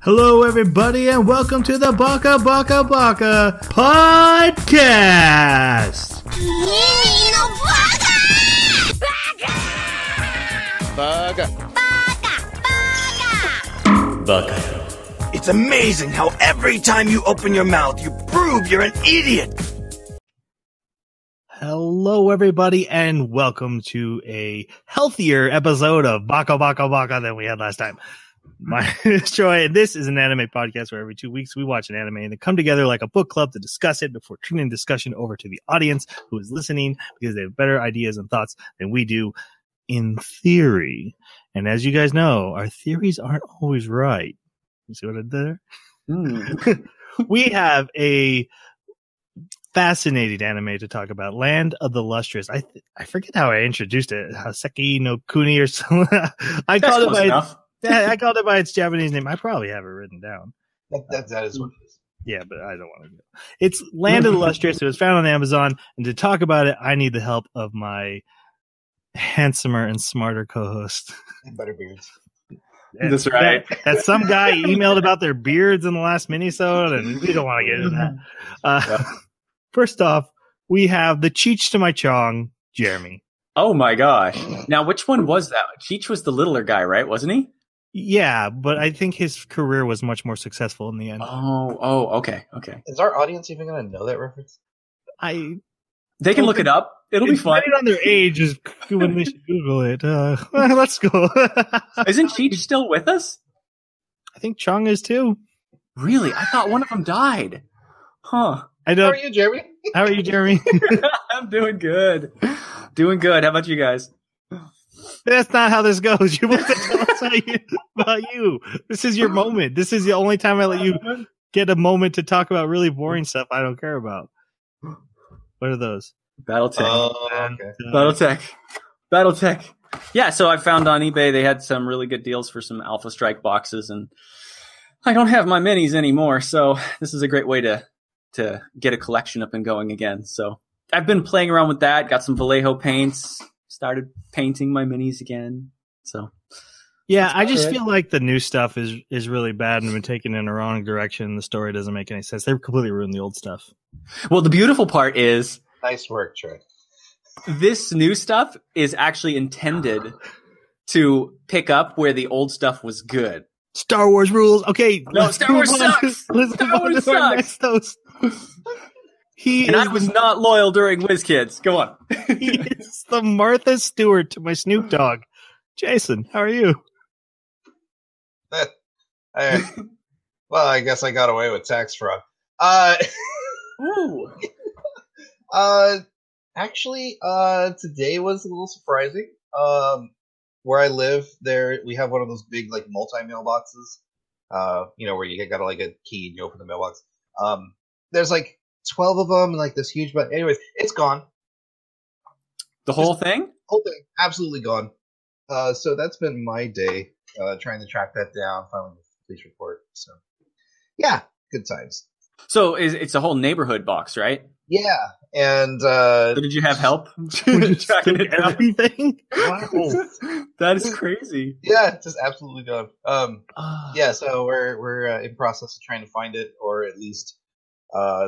Hello, everybody, and welcome to the Baka podcast. Baka. It's amazing how every time you open your mouth, you prove you're an idiot. Hello, everybody, and welcome to a healthier episode of Baka than we had last time. My name is Troy, and this is an anime podcast where every 2 weeks we watch an anime and then come together like a book club to discuss it before turning the discussion over to the audience who is listening because they have better ideas and thoughts than we do in theory. And as you guys know, our theories aren't always right. You see what I did there? We have a fascinating anime to talk about, Land of the Lustrous. I forget how I introduced it. Haseki no Kuni or something. I called it by its Japanese name. I probably have it written down. That is what it is. Yeah, but I don't want to go. It's Land of the Lustrous. It was found on Amazon, and to talk about it, I need the help of my handsomer and smarter co-host. And better beards. That's right. That some guy emailed about their beards in the last minisode, and we don't want to get into that. First off, we have the Cheech to my Chong, Jeremy. Oh my gosh. Now, which one was that? Cheech was the littler guy, right? Wasn't he? Yeah, but I think his career was much more successful in the end. Okay. Is our audience even going to know that reference? They can look it up. It'll be fun. Depending on their age is when we should Google it. Let's go. Isn't Cheech still with us? I think Chong is too. Really? I thought one of them died. Huh. How are you, Jeremy? How are you, Jeremy? I'm doing good. Doing good. How about you guys? That's not how this goes. You want to tell us about you. This is your moment. This is the only time I let you get a moment to talk about really boring stuff I don't care about. What are those? Battletech. Oh, okay. Battletech. Yeah, so I found on eBay they had some really good deals for some Alpha Strike boxes, and I don't have my minis anymore, so this is a great way to get a collection up and going again. So I've been playing around with that, got some Vallejo paints, started painting my minis again. So yeah, I just feel like the new stuff is really bad and been taken in the wrong direction. The story doesn't make any sense. They've completely ruined the old stuff. Well, the beautiful part is Nice work, Troy. this new stuff is actually intended to pick up where the old stuff was good. Star Wars rules. Okay. No, Star Wars sucks. Star Wars sucks. I was not loyal during WizKids. Go on. He is the Martha Stewart to my Snoop Dogg. Jason, how are you? Well, I guess I got away with tax fraud. Ooh. Actually, today was a little surprising. Where I live, we have one of those big like multi-mail boxes. Where you got like a key and you open the mailbox. There's like 12 of them and like this huge, but anyways, it's gone. The whole thing? Whole thing, absolutely gone. So that's been my day, trying to track that down, filing the police report. So, yeah, good times. So it's a whole neighborhood box, right? Yeah, and so did you have help? Tracking it everything? Wow, that is crazy. Yeah, just absolutely gone. Yeah, so we're in process of trying to find it, or at least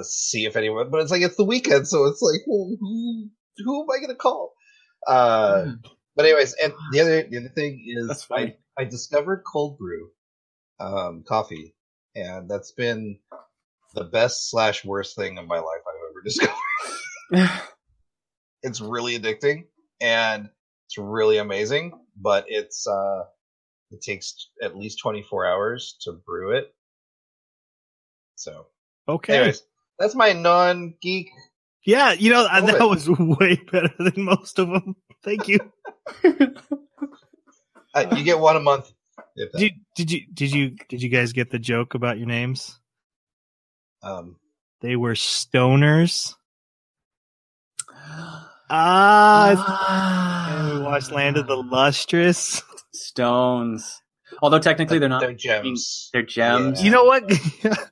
see if anyone. But it's like it's the weekend, so it's like, well, who am I gonna call? But anyways, and the other thing is, I discovered cold brew coffee, and that's been the best / worst thing in my life I've ever discovered. It's really addicting and it's really amazing, but it takes at least 24 hours to brew it. So, okay. Anyways, that's my non-geek. Yeah, that was way better than most of them. Thank you. You get one a month. Did you guys get the joke about your names? They were stoners. And we watched Land of the Lustrous. Stones. Although technically they're not. They're gems. They're gems. Yeah. You know what?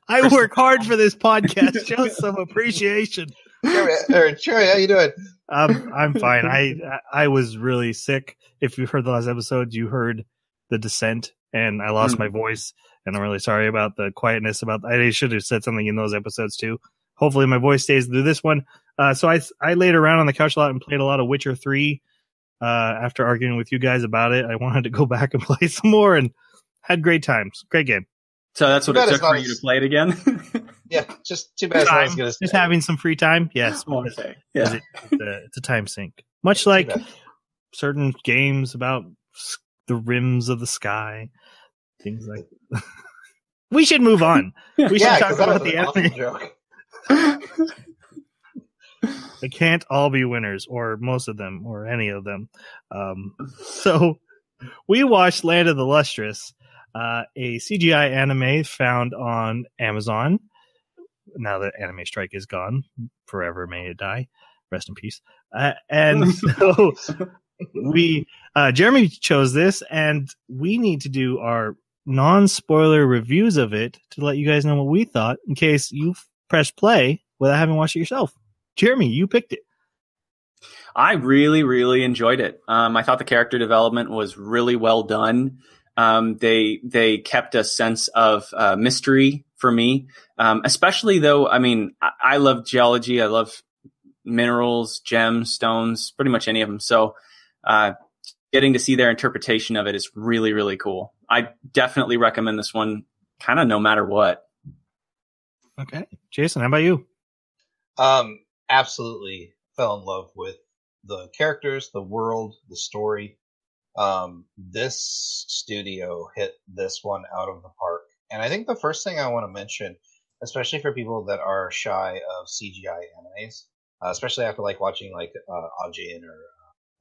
I work hard for this podcast. Show some appreciation. Troy, how you doing? I'm fine. I was really sick. If you heard the last episode, you heard the descent, and I lost my voice, and I'm really sorry about the quietness. I should have said something in those episodes too. Hopefully my voice stays through this one. So I laid around on the couch a lot and played a lot of Witcher 3. After arguing with you guys about it, I wanted to go back and play some more, and had great times. Great game. So that's what it took for you to play it again? Yeah, just too bad it's not as good as just having some free time. Yes. Okay. Yeah. It's a time sink. Much like certain games about the rims of the sky. Things like that. We should move on. We should talk about the anime. Joke. They can't all be winners, or most of them, or any of them. So we watched Land of the Lustrous, a CGI anime found on Amazon. Now that Anime Strike is gone, forever may it die. Rest in peace. And so Jeremy chose this, and we need to do our non-spoiler reviews of it to let you guys know what we thought in case you pressed play without having watched it yourself. Jeremy, you picked it. I really, really enjoyed it. I thought the character development was really well done. They kept a sense of mystery for me, especially though, I mean, I love geology. I love minerals, gems, stones, pretty much any of them. So getting to see their interpretation of it is really, really cool. I definitely recommend this one kind of no matter what. Okay. Jason, how about you? Absolutely fell in love with the characters, the world, the story. This studio hit this one out of the park. And I think the first thing I want to mention, especially for people that are shy of CGI animes, especially after like watching like Ajin or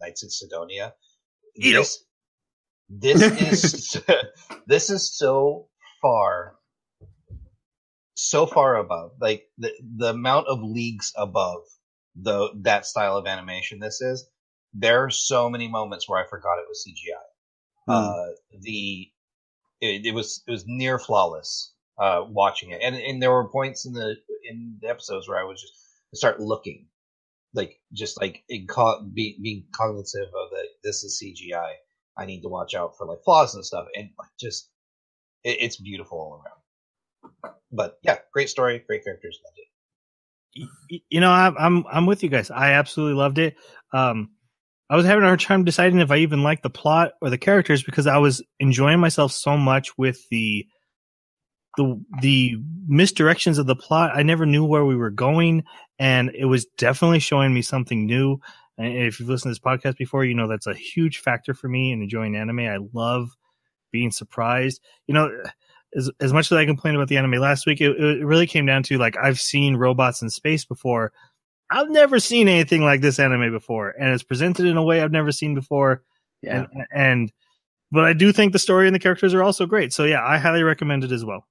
Knights of Sidonia, this is this is so far above, like the amount of leagues above that style of animation this is. There are so many moments where I forgot it was CGI. It was near flawless watching it, and there were points in the episodes where I would just start looking, being cognitive of that this is CGI. I need to watch out for like flaws and stuff, and like just it's beautiful all around. But yeah, great story, great characters, loved it. You know, I'm with you guys. I absolutely loved it. I was having a hard time deciding if I even liked the plot or the characters because I was enjoying myself so much with the misdirections of the plot. I never knew where we were going, and it was definitely showing me something new. And if you've listened to this podcast before, you know that's a huge factor for me in enjoying anime. I love being surprised. You know, as much as I complained about the anime last week, it really came down to like I've seen robots in space before. I've never seen anything like this anime before, and it's presented in a way I've never seen before. Yeah. But I do think the story and the characters are also great. So yeah, I highly recommend it as well.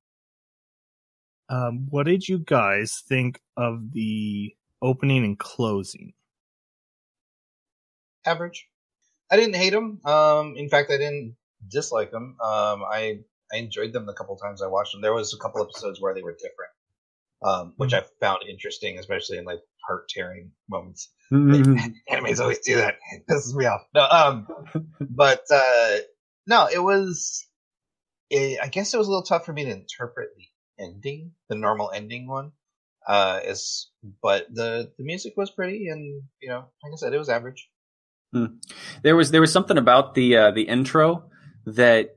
What did you guys think of the opening and closing? Average. I didn't hate them. In fact, I didn't dislike them. I enjoyed them the couple times I watched them. There was a couple episodes where they were different, which I found interesting, especially in like heart-tearing moments. Animes always do that. It pisses me off. No, but no, it was. I guess it was a little tough for me to interpret the ending, the normal ending one. But the music was pretty, and you know, like I said, it was average. There was something about the intro that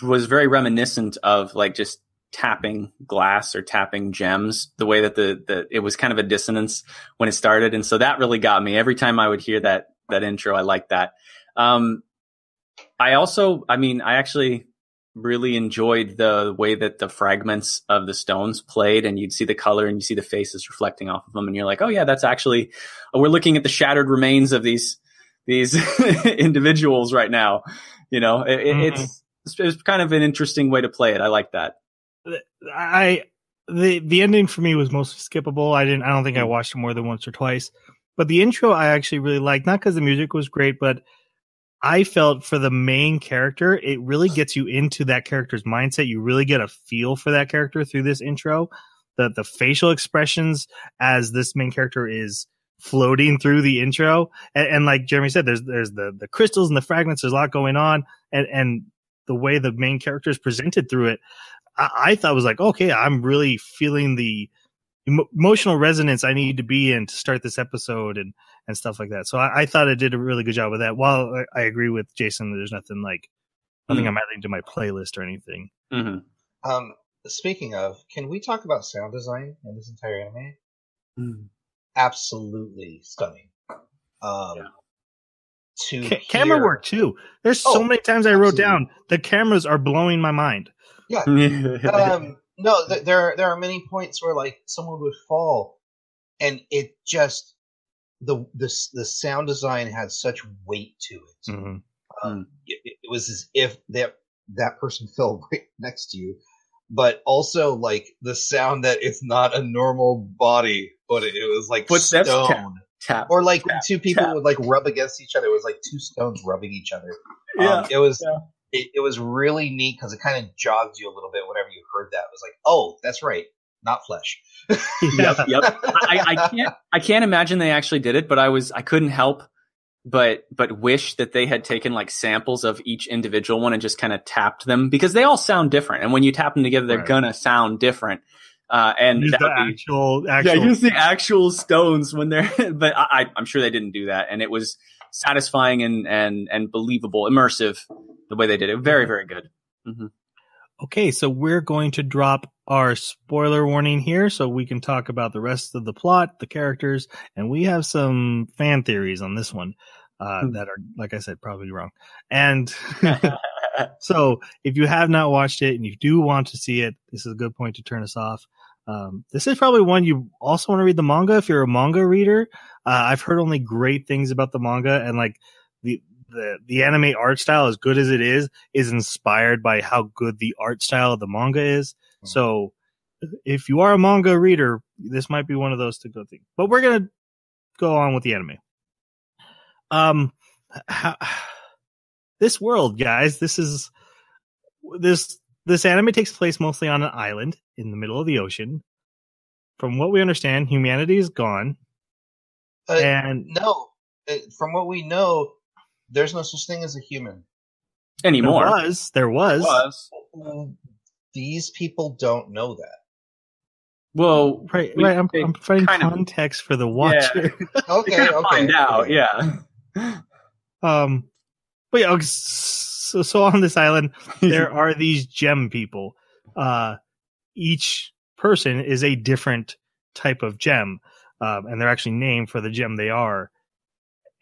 was very reminiscent of like just tapping glass or tapping gems, the way that it was kind of a dissonance when it started. And so that really got me. Every time I would hear that intro, I liked that. I actually really enjoyed the way that the fragments of the stones played, and you'd see the color and you see the faces reflecting off of them. And you're like, oh yeah, that's actually, we're looking at the shattered remains of these individuals right now. You know, it's kind of an interesting way to play it. I like that. The ending for me was mostly skippable. I don't think I watched it more than once or twice. But the intro I actually really liked, not because the music was great, but I felt for the main character, it really gets you into that character's mindset. You really get a feel for that character through this intro. The facial expressions as this main character is floating through the intro, and like Jeremy said, there's the crystals and the fragments. There's a lot going on, and the way the main character is presented through it, I thought was like, okay, I'm really feeling the emotional resonance I need to be in to start this episode and stuff like that. So I thought it did a really good job with that. While I agree with Jason, there's nothing I'm adding to my playlist or anything. Mm-hmm. Speaking of, can we talk about sound design in this entire anime? Absolutely stunning. Camera work too. There's so many times I wrote down the cameras are blowing my mind. Yeah. No, there are many points where like someone would fall, and it just the sound design had such weight to it. Mm-hmm. It was as if that person fell right next to you, but also like the sound that it's not a normal body, but it was like footsteps, stone. Tap, or like tap, two people tap. would like rub against each other. It was like two stones rubbing each other. Yeah. It was really neat because it kind of jogged you a little bit whenever you heard that. It was like, oh, that's right, not flesh. Yep. I can't imagine they actually did it, but I couldn't help but wish that they had taken like samples of each individual one and just kind of tapped them, because they all sound different, and when you tap them together, they're gonna sound different. And use use the actual stones when they're. But I'm sure they didn't do that, and it was satisfying and believable, immersive the way they did it. Very, very good. Mm-hmm. Okay, so we're going to drop our spoiler warning here, so we can talk about the rest of the plot, the characters, and we have some fan theories on this one that are, like I said, probably wrong. And so, if you have not watched it and you do want to see it, this is a good point to turn us off. This is probably one you also want to read the manga if you're a manga reader. I've heard only great things about the manga, and like the anime art style, as good as it is inspired by how good the art style of the manga is. So if you are a manga reader, this might be one of those to go things. But we're going to go on with the anime. This world, guys, this anime takes place mostly on an island in the middle of the ocean. From what we understand, humanity is gone. No, from what we know, there's no such thing as a human anymore. There was. These people don't know that. Well, right. I'm providing context for the watcher. Yeah. Okay. Find out. Yeah. But yeah. So on this island, there are these gem people. Each person is a different type of gem, and they're actually named for the gem they are.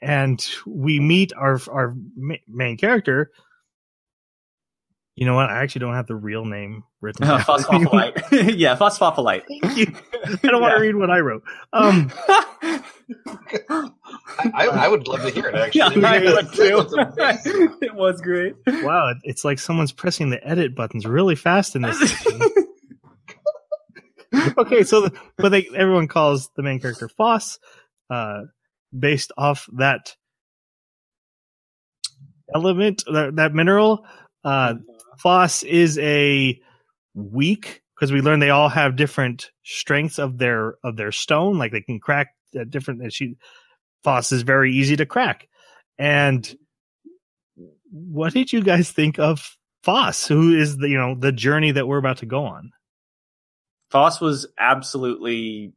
And we meet our main character. You know what? I actually don't have the real name written down. Phosphophylite. Yeah, phosphophylite. Thank you. I don't want to read what I wrote. I would love to hear it, actually. Yeah, I would too. It was great. Wow, it's like someone's pressing the edit buttons really fast in this. Okay, so everyone calls the main character Foss, based off that element, that mineral. Foss is a weak, because we learn they all have different strengths of their stone, like they can crack different. Foss is very easy to crack. And what did you guys think of Foss, who is the journey that we're about to go on? Foss was absolutely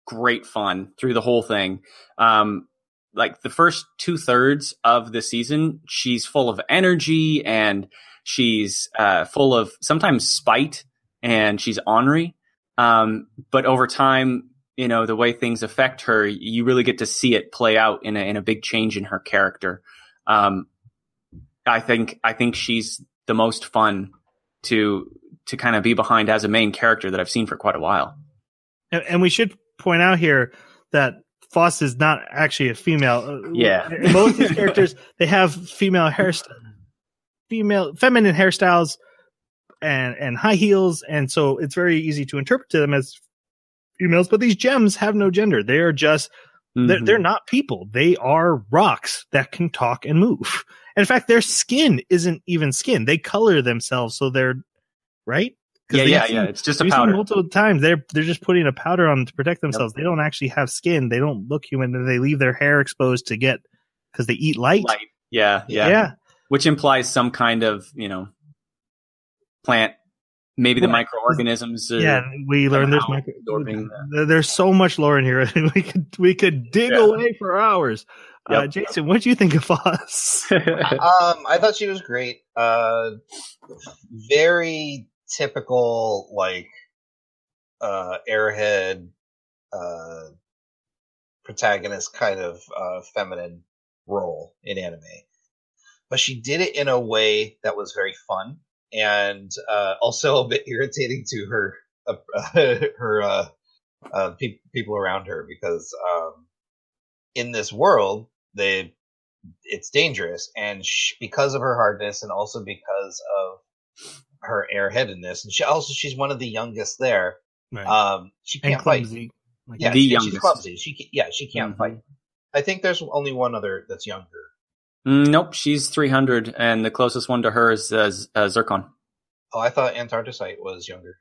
great fun through the whole thing. Like the first 2/3 of the season, she's full of energy, and she's full of sometimes spite, and she's ornery. But over time, the way things affect her, you really get to see it play out in a big change in her character. I think she's the most fun to kind of be behind as a main character that I've seen for quite a while. And we should point out here that Foss is not actually a female. Yeah. Most of these characters, they have feminine hairstyles and high heels, and so it's very easy to interpret them as females. But these gems have no gender. They are just they're not people. They are rocks that can talk and move. And in fact, their skin isn't even skin. They color themselves so they're right. Yeah. It's just a powder. Multiple times they're just putting a powder on to protect themselves. Yep. They don't actually have skin. They don't look human. And they leave their hair exposed because they eat light. Yeah. Which implies some kind of plant. Maybe the microorganisms. We learned there's so much lore in here. we could dig away for hours. Yep. Jason, what do you think of Foss? I thought she was great. Very typical, like airhead protagonist kind of feminine role in anime, but she did it in a way that was very fun. And also a bit irritating to her people around her, because in this world it's dangerous, and because of her hardness, and also because of her airheadedness, and she's one of the youngest there. Right. She can't fight. She's clumsy. She can't fight. I think there's only one other that's younger. Nope, she's 300, and the closest one to her is Zircon. Oh, I thought Antarcticite was younger.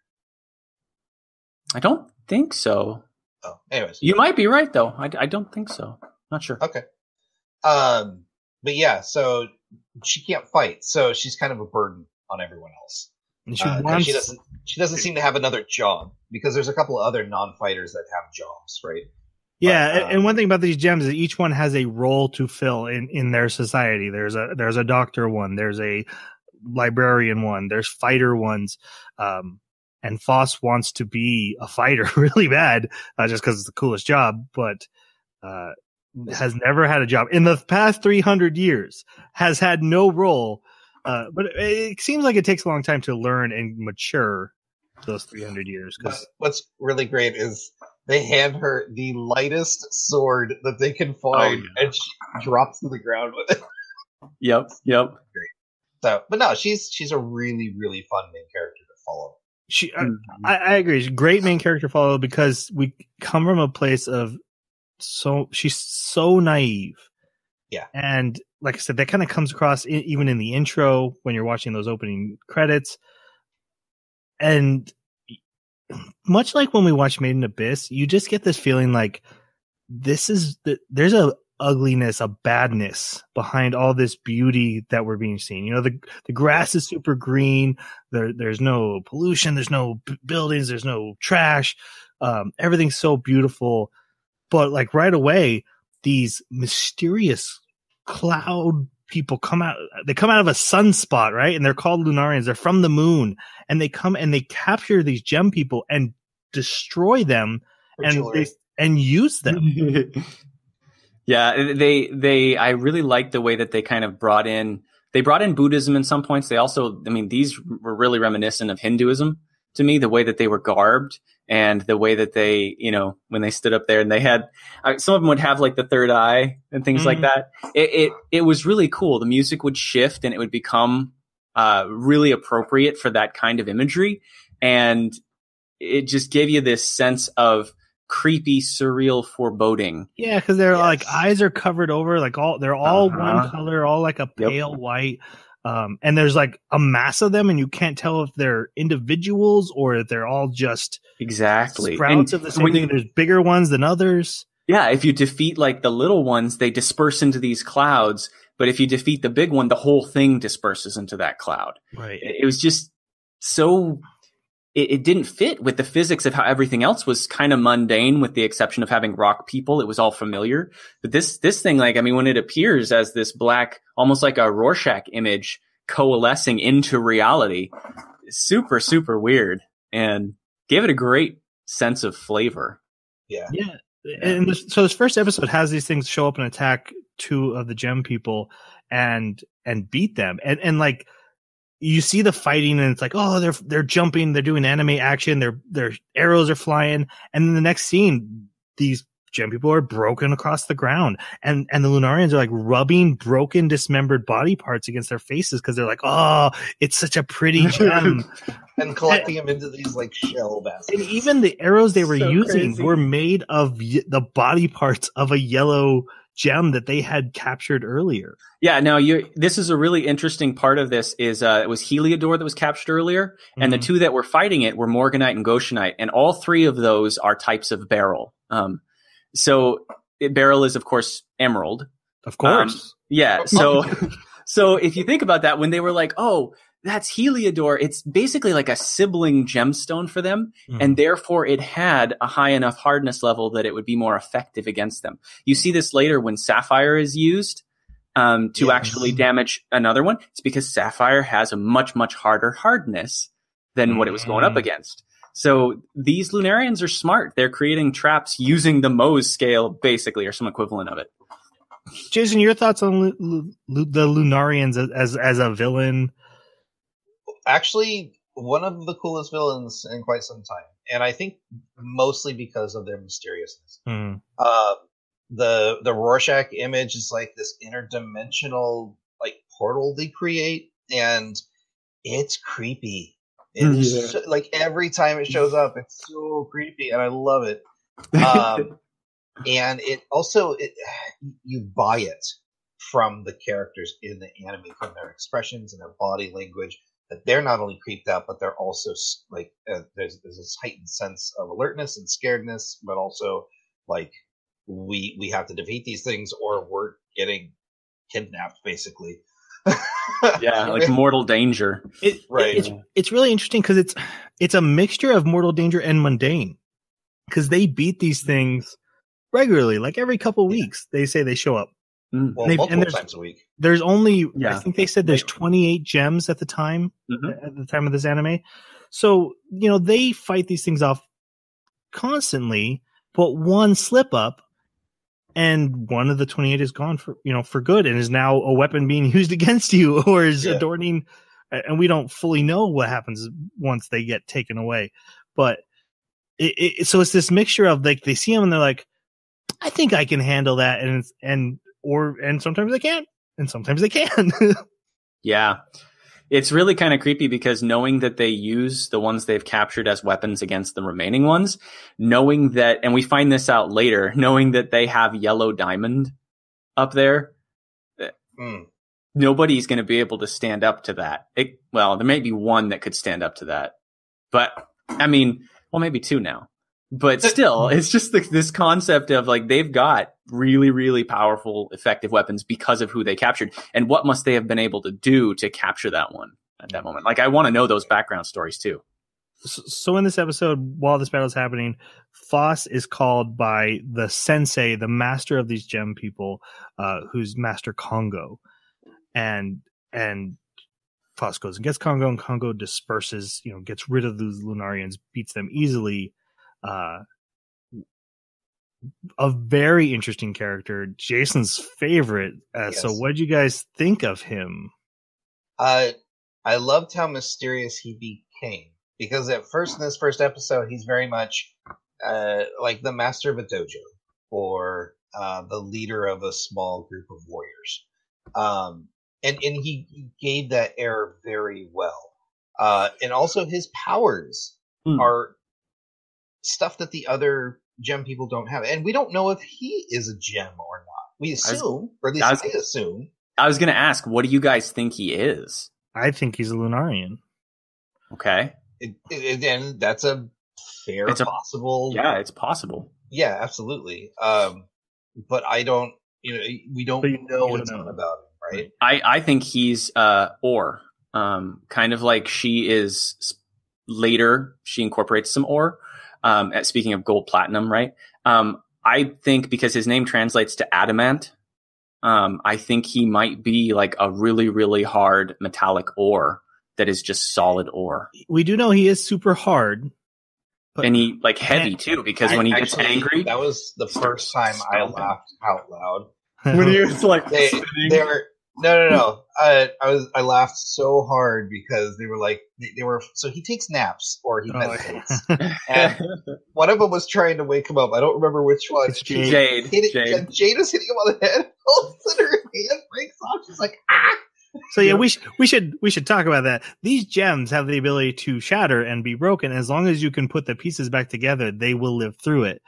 I don't think so. Oh, anyways. You might be right, though. I don't think so. Not sure. Okay. But yeah, so she can't fight, so she's kind of a burden on everyone else. And she doesn't seem to have another job, because there's a couple of other non-fighters that have jobs, right? Yeah, and one thing about these gems is each one has a role to fill in their society. There's a doctor one, there's a librarian one, there's fighter ones, and Foss wants to be a fighter really bad, just because it's the coolest job, but has never had a job in the past 300 years, has had no role, but it seems like it takes a long time to learn and mature those 300 years. Because what's really great is they hand her the lightest sword that they can find, and she drops to the ground with it. Yep. Great. So, but no, she's a really, really fun main character to follow. I agree. She's a great main character to follow, because we come from a place of she's so naive. Yeah. And like I said, that kind of comes across even in the intro when you're watching those opening credits. And much like when we watch Made in Abyss, you just get this feeling like there's a ugliness, a badness behind all this beauty that we're being seen. You know, the grass is super green. There's no pollution. There's no buildings. There's no trash. Everything's so beautiful. But like right away, these mysterious cloud people come out. They come out of a sunspot, right? And they're called Lunarians. They're from the moon, and they come and they capture these gem people and destroy them and use them. Yeah, I really like the way that they kind of brought in Buddhism in some points. They also, these were really reminiscent of Hinduism to me, the way that they were garbed and the way that they, when they stood up there and they had, some of them would have like the third eye and things like that. It was really cool. The music would shift and it would become really appropriate for that kind of imagery. And it just gave you this sense of creepy, surreal foreboding. Yeah, because they're like eyes are covered over, like they're all one color, all like a pale white. And there's like a mass of them, and you can't tell if they're individuals or if they're all just sprouts of the same thing. There's bigger ones than others. Yeah, if you defeat like the little ones, they disperse into these clouds. But if you defeat the big one, the whole thing disperses into that cloud. Right. It was just so. It didn't fit with the physics of how everything else was kind of mundane, with the exception of having rock people. It was all familiar. But this thing, when it appears as this black, almost like a Rorschach image coalescing into reality, super, super weird, and gave it a great sense of flavor. Yeah. Yeah. And so this first episode has these things show up and attack two of the gem people and beat them. And like, you see the fighting and it's like, oh, they're jumping, they're doing anime action, their arrows are flying, and then the next scene, these gem people are broken across the ground, and the Lunarians are like rubbing broken, dismembered body parts against their faces because they're like, oh, it's such a pretty gem, and collecting them into these like shell baskets. And even the arrows they were using were made of the body parts of a yellow gem that they had captured earlier. Yeah, no, this is a really interesting part of this is it was Heliodor that was captured earlier, and the two that were fighting it were Morganite and Goshenite, and all three of those are types of beryl. So beryl is, of course, emerald. Of course. So if you think about that, when they were like, oh, that's Heliodor. It's basically like a sibling gemstone for them, and therefore it had a high enough hardness level that it would be more effective against them. You see this later when Sapphire is used to actually damage another one. It's because Sapphire has a much, much harder hardness than what it was going up against. So these Lunarians are smart. They're creating traps using the Mohs scale, basically, or some equivalent of it. Jason, your thoughts on the Lunarians as a villain? Actually, one of the coolest villains in quite some time, and I think mostly because of their mysteriousness. The Rorschach image is like this interdimensional like portal they create, and it's creepy. It's like every time it shows up, it's so creepy, and I love it. And it also you buy it from the characters in the anime, from their expressions and their body language, that they're not only creeped out, but they're also like there's this heightened sense of alertness and scaredness, but also like we have to defeat these things or we're getting kidnapped, basically. Yeah, like mortal danger. It's really interesting because it's a mixture of mortal danger and mundane, because they beat these things regularly, like every couple of weeks. They say they show up. Well, multiple times a week. There's only, I think they said there's 28 gems at the time, at the time of this anime. So, they fight these things off constantly, but one slip up and one of the 28 is gone for good and is now a weapon being used against you or is adorning. And we don't fully know what happens once they get taken away. But so it's this mixture of like, they see them and they're like, I think I can handle that. And sometimes they can't, and sometimes they can. Yeah. It's really kind of creepy because knowing that they use the ones they've captured as weapons against the remaining ones, knowing that, and we find this out later, knowing that they have Yellow Diamond up there, nobody's going to be able to stand up to that. Well, there may be one that could stand up to that, but I mean, well, maybe two now. But still, it's just this concept of like they've got really, really powerful, effective weapons because of who they captured. And what must they have been able to do to capture that one at that moment? Like, I want to know those background stories too. So in this episode, while this battle is happening, Foss is called by the sensei, the master of these gem people, who's Master Congo. And Foss goes and gets Congo, and Congo disperses, gets rid of those Lunarians, beats them easily. A very interesting character, Jason's favorite. So what did you guys think of him? I loved how mysterious he became, because at first, in this first episode, he's very much like the master of a dojo or the leader of a small group of warriors. And he gave that air very well. And also his powers are stuff that the other gem people don't have. And we don't know if he is a gem or not. We assume, or at least I assume. I was going to ask, what do you guys think he is? I think he's a Lunarian. Okay. And that's a fair, possible. Yeah, it's possible. Yeah, absolutely. But I don't, we don't know a ton about him, right? I think he's ore. Kind of like she is later, she incorporates some ore. Speaking of gold platinum, right? I think because his name translates to adamant, I think he might be like a really, really hard metallic ore that is just solid ore. We do know he is super hard. And he like heavy too, because when he gets angry. That was the first time I laughed out loud. When he was like, they were, no. I laughed so hard because they were like, so he takes naps or he meditates. And one of them was trying to wake him up. I don't remember which one. It's Jade. Jade was hitting him on the head. All of a sudden her hand breaks off. She's like, ah! So yeah, we should talk about that. These gems have the ability to shatter and be broken. As long as you can put the pieces back together, they will live through it.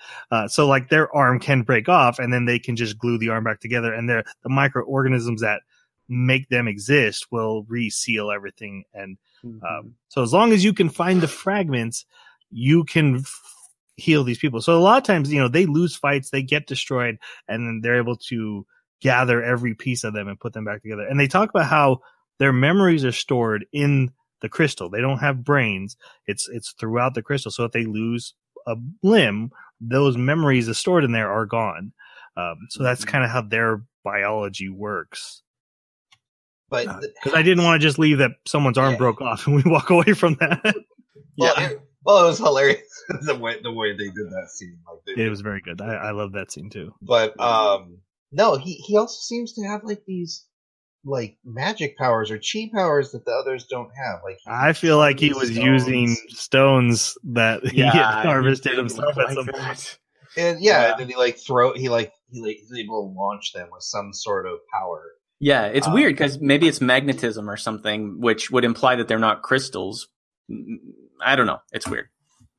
So like their arm can break off and then they can just glue the arm back together, and the microorganisms that make them exist will reseal everything. And so as long as you can find the fragments, you can heal these people. So a lot of times, they lose fights, they get destroyed, and then they're able to gather every piece of them and put them back together. And they talk about how their memories are stored in the crystal. They don't have brains. It's throughout the crystal. So if they lose a limb, those memories that's stored in there are gone. So that's kind of how their biology works. But because I didn't want to just leave that someone's arm broke off and we walk away from that. Well, it was hilarious the way they did that scene. Like it was very good. I love that scene too. But no, he also seems to have like these like magic powers or chi powers that the others don't have. Like I feel like he was using stones that he had harvested himself at some point. And and then he's able to launch them with some sort of power. Yeah, it's weird because maybe it's magnetism or something, which would imply that they're not crystals. I don't know. It's weird.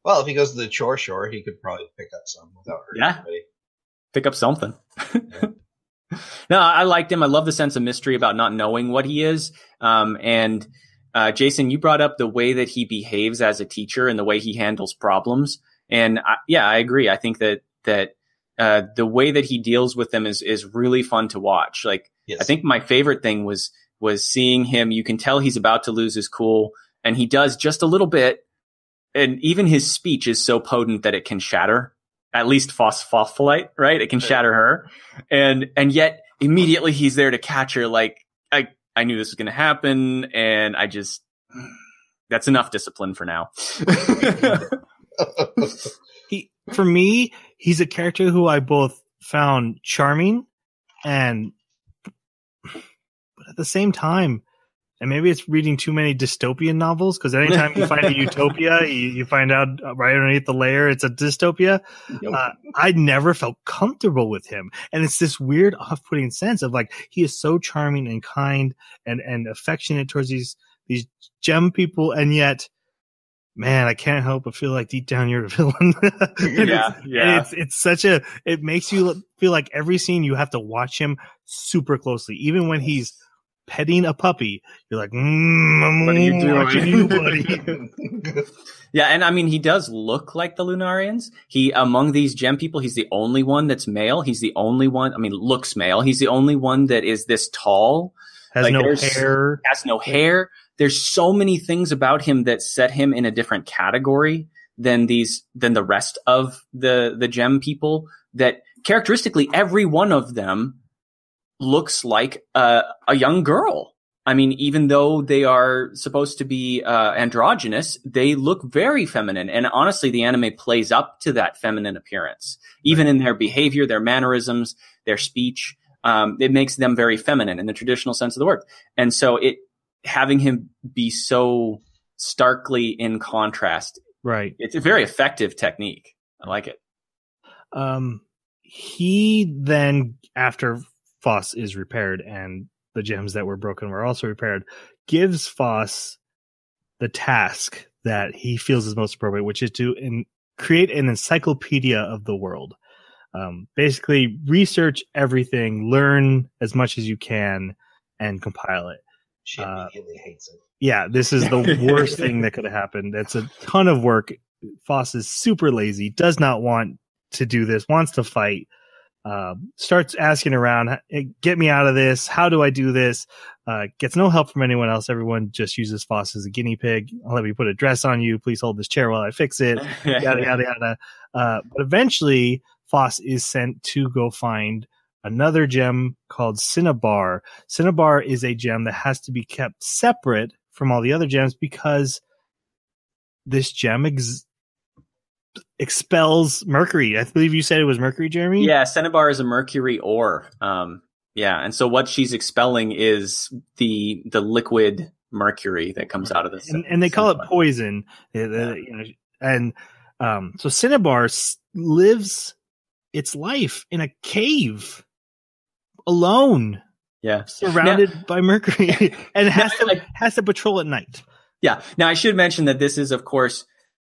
Well, if he goes to the shore, he could probably pick up some without hurting anybody. Pick up something. No, I liked him. I love the sense of mystery about not knowing what he is. And Jason, you brought up the way that he behaves as a teacher and the way he handles problems. And I agree. I think that the way that he deals with them is really fun to watch. Like, yes. I think my favorite thing was seeing him. You can tell he's about to lose his cool, and he does just a little bit. And even his speech is so potent that it can shatter at least Phospholite, right? It can shatter her. And yet immediately he's there to catch her. Like, I knew this was going to happen. And that's enough discipline for now. For me, he's a character who I both found charming but at the same time, and maybe it's reading too many dystopian novels, because anytime you find a utopia, you find out right underneath the layer it's a dystopia. Yep. I never felt comfortable with him. And it's this weird off-putting sense of like, he is so charming and kind and affectionate towards these gem people, and yet, man, I can't help but feel like deep down you're a villain. It makes you feel like every scene you have to watch him super closely. Even when he's petting a puppy, you're like, what are you doing? Watching you, buddy. Yeah, and I mean, he does look like the Lunarians. Among these gem people, he's the only one that's male. He's the only one, looks male. He's the only one that is this tall. Has no hair. There's so many things about him that set him in a different category than the rest of the gem people, that characteristically every one of them looks like a young girl. I mean, even though they are supposed to be androgynous, they look very feminine. And honestly, the anime plays up to that feminine appearance, even in their behavior, their mannerisms, their speech. It makes them very feminine in the traditional sense of the word. And so having him be so starkly in contrast, right? It's a very effective technique. I like it. He then, after Foss is repaired and the gems that were broken were also repaired, gives Foss the task that he feels is most appropriate, which is to create an encyclopedia of the world. Basically, research everything, learn as much as you can, and compile it. She immediately hates it. Yeah, this is the worst thing that could have happened. It's a ton of work. Foss is super lazy, does not want to do this, wants to fight. Starts asking around, get me out of this. How do I do this? Gets no help from anyone else. Everyone just uses Foss as a guinea pig. I'll let me put a dress on you. Please hold this chair while I fix it. Yada, yada, yada. But eventually, Foss is sent to go find another gem called Cinnabar. Cinnabar is a gem that has to be kept separate from all the other gems because this gem expels mercury. I believe you said it was mercury, Jeremy? Yeah, Cinnabar is a mercury ore. And so what she's expelling is the liquid mercury that comes out of this. And they call it poison. So Cinnabar lives its life in a cave alone. Yeah. Surrounded by mercury and has to patrol at night. Yeah. Now I should mention that this is, of course,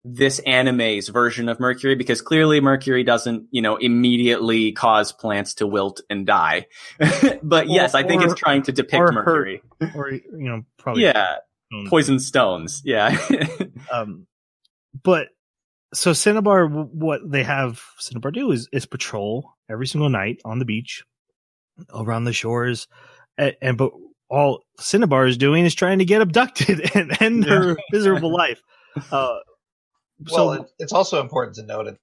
this anime's version of mercury, because clearly mercury doesn't, immediately cause plants to wilt and die. But yes, I think it's trying to depict mercury. Probably. Yeah. Poison stones. Yeah. But so Cinnabar, what they have Cinnabar do is patrol every single night on the beach, around the shores. But all Cinnabar is doing is trying to get abducted and end her miserable life. It's also important to note that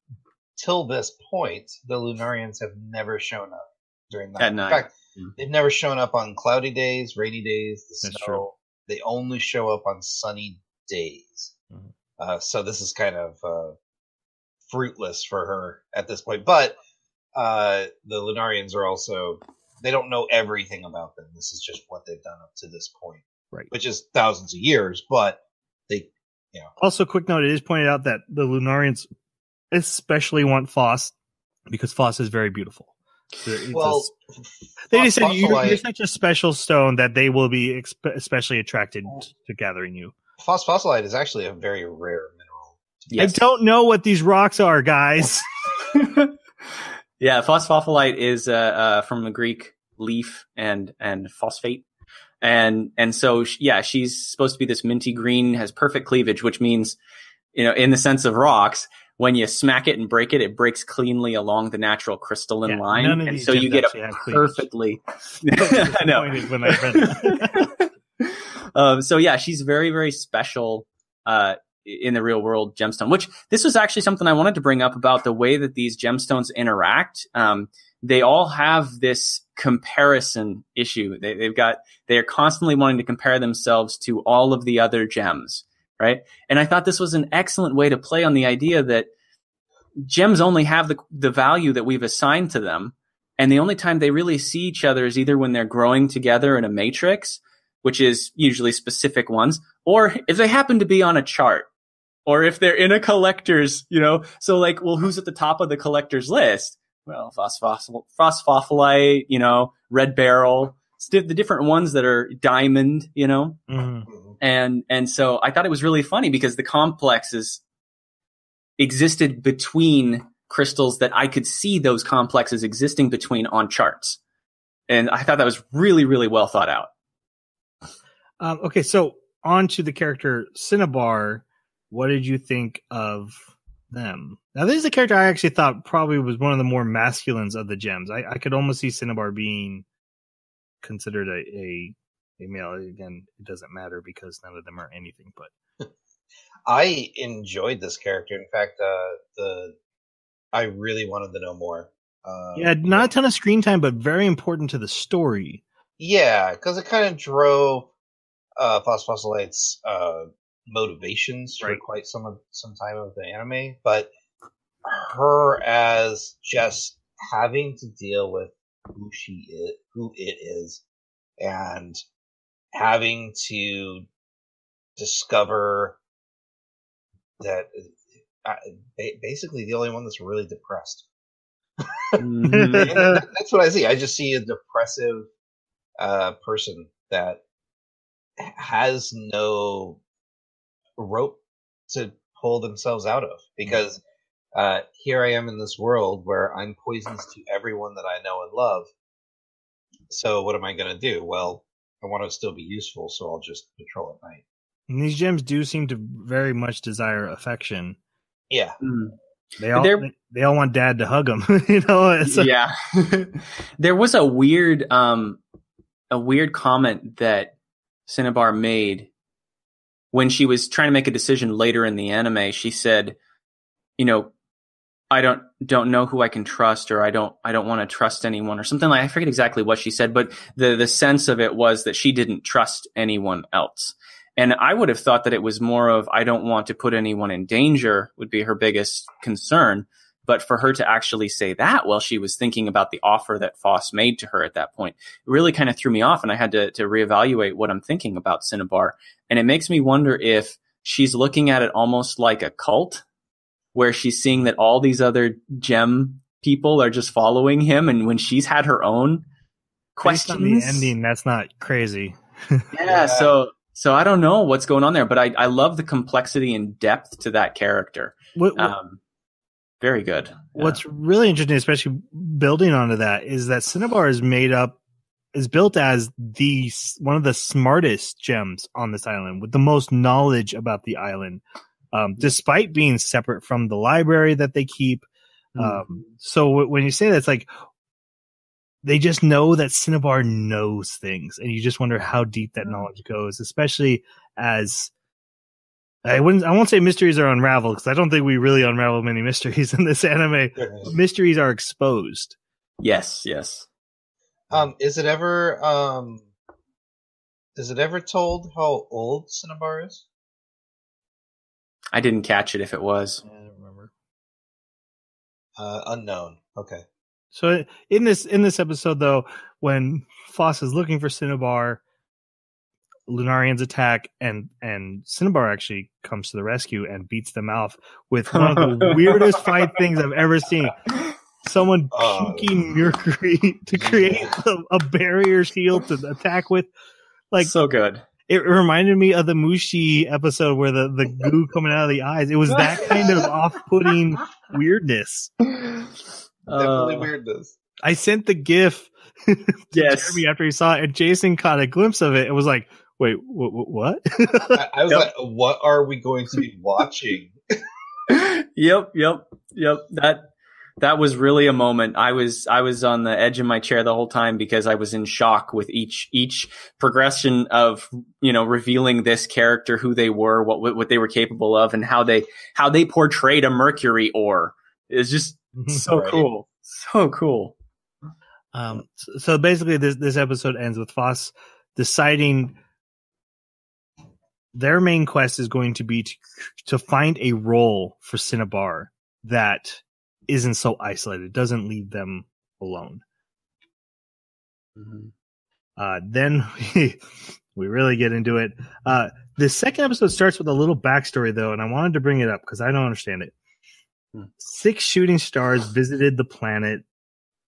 till this point, the Lunarians have never shown up during night. At night. In fact, they've never shown up on cloudy days, rainy days, the That's snow. true. They only show up on sunny days. So this is kind of fruitless for her at this point. But the Lunarians are also, they don't know everything about them. This is just what they've done up to this point. Right. Which is thousands of years, but they, Also, quick note, it is pointed out that the Lunarians especially want Foss because Foss is very beautiful. They just said you're such a special stone that they will be especially attracted to gathering you. Phosphosylite is actually a very rare mineral. Yes. I don't know what these rocks are, guys. Yeah, phosphophylite is from the Greek leaf and phosphate. And so, she's supposed to be this minty green, has perfect cleavage, which means, in the sense of rocks, when you smack it and break it, it breaks cleanly along the natural crystalline line. And so you get a perfectly. I know. When I read it. She's very, very special in the real world gemstone, which this was actually something I wanted to bring up about the way that these gemstones interact. They all have this comparison issue. They are constantly wanting to compare themselves to all of the other gems. Right. And I thought this was an excellent way to play on the idea that gems only have the value that we've assigned to them. And the only time they really see each other is either when they're growing together in a matrix, which is usually specific ones, or if they happen to be on a chart, or if they're in a collector's, so who's at the top of the collector's list? Well, phosphophylite, red beryl, the different ones that are diamond, And so I thought it was really funny because the complexes existed between crystals that I could see those complexes existing between on charts. And I thought that was really, really well thought out. Okay, so on to the character Cinnabar. What did you think of them? Now, this is a character I actually thought probably was one of the more masculines of the gems. I could almost see Cinnabar being considered a male. Again, it doesn't matter because none of them are anything. But I enjoyed this character. In fact, I really wanted to know more. Not a ton of screen time, but very important to the story. Yeah, because it kind of drove Phosphophylite's motivations for quite some time of the anime. But her as just having to deal with who she is, who it is, and having to discover that basically the only one that's really depressed. Mm-hmm. That's what I see. I just see a depressive person that has no rope to pull themselves out of, because here I am in this world where I'm poisonous to everyone that I know and love. So what am I going to do? Well, I want to still be useful, so I'll just patrol at night. And these gems do seem to very much desire affection. Yeah. They all want dad to hug them. Yeah. There was a weird comment that Cinnabar made when she was trying to make a decision later in the anime. She said, I don't know who I can trust, or I don't want to trust anyone, or something like, I forget exactly what she said, but the sense of it was that she didn't trust anyone else. And I would have thought that it was more of, I don't want to put anyone in danger would be her biggest concern. But for her to actually say that while she was thinking about the offer that Foss made to her at that point, it really kind of threw me off. And I had to reevaluate what I'm thinking about Cinnabar. And it makes me wonder if she's looking at it almost like a cult, where she's seeing that all these other gem people are just following him. And when she's had her own questions. Based on the ending, that's not crazy. Yeah. So I don't know what's going on there, but I love the complexity and depth to that character. Very good. What's really interesting, especially building onto that, is that Cinnabar is built as one of the smartest gems on this island, with the most knowledge about the island, despite being separate from the library that they keep. So when you say that, it's like, they just know that Cinnabar knows things, and you just wonder how deep that knowledge goes, especially as I won't say mysteries are unraveled, because I don't think we really unravel many mysteries in this anime. Mysteries are exposed. Yes. Is it ever told how old Cinnabar is? I didn't catch it if it was. I don't remember. Unknown. Okay. So in this episode, though, when Foss is looking for Cinnabar, Lunarians attack, and Cinnabar actually comes to the rescue and beats them off with one of the weirdest fight things I've ever seen. Someone puking mercury to create a barrier shield to attack with. Like, so good. It reminded me of the Mushi episode where the goo coming out of the eyes. It was that kind of off-putting weirdness. Definitely weirdness. I sent the GIF to Jeremy after he saw it, and Jason caught a glimpse of it and was like, wait, what? I was like, what are we going to be watching? Yep. That was really a moment. I was on the edge of my chair the whole time because I was in shock with each progression of, revealing this character, who they were, what they were capable of, and how they portrayed a mercury ore. It's just so cool. So cool. So basically this episode ends with Foss deciding their main quest is going to be to find a role for Cinnabar that isn't so isolated, doesn't leave them alone. Mm-hmm. Then we really get into it. The second episode starts with a little backstory, though, and I wanted to bring it up because I don't understand it. 6 shooting stars visited the planet,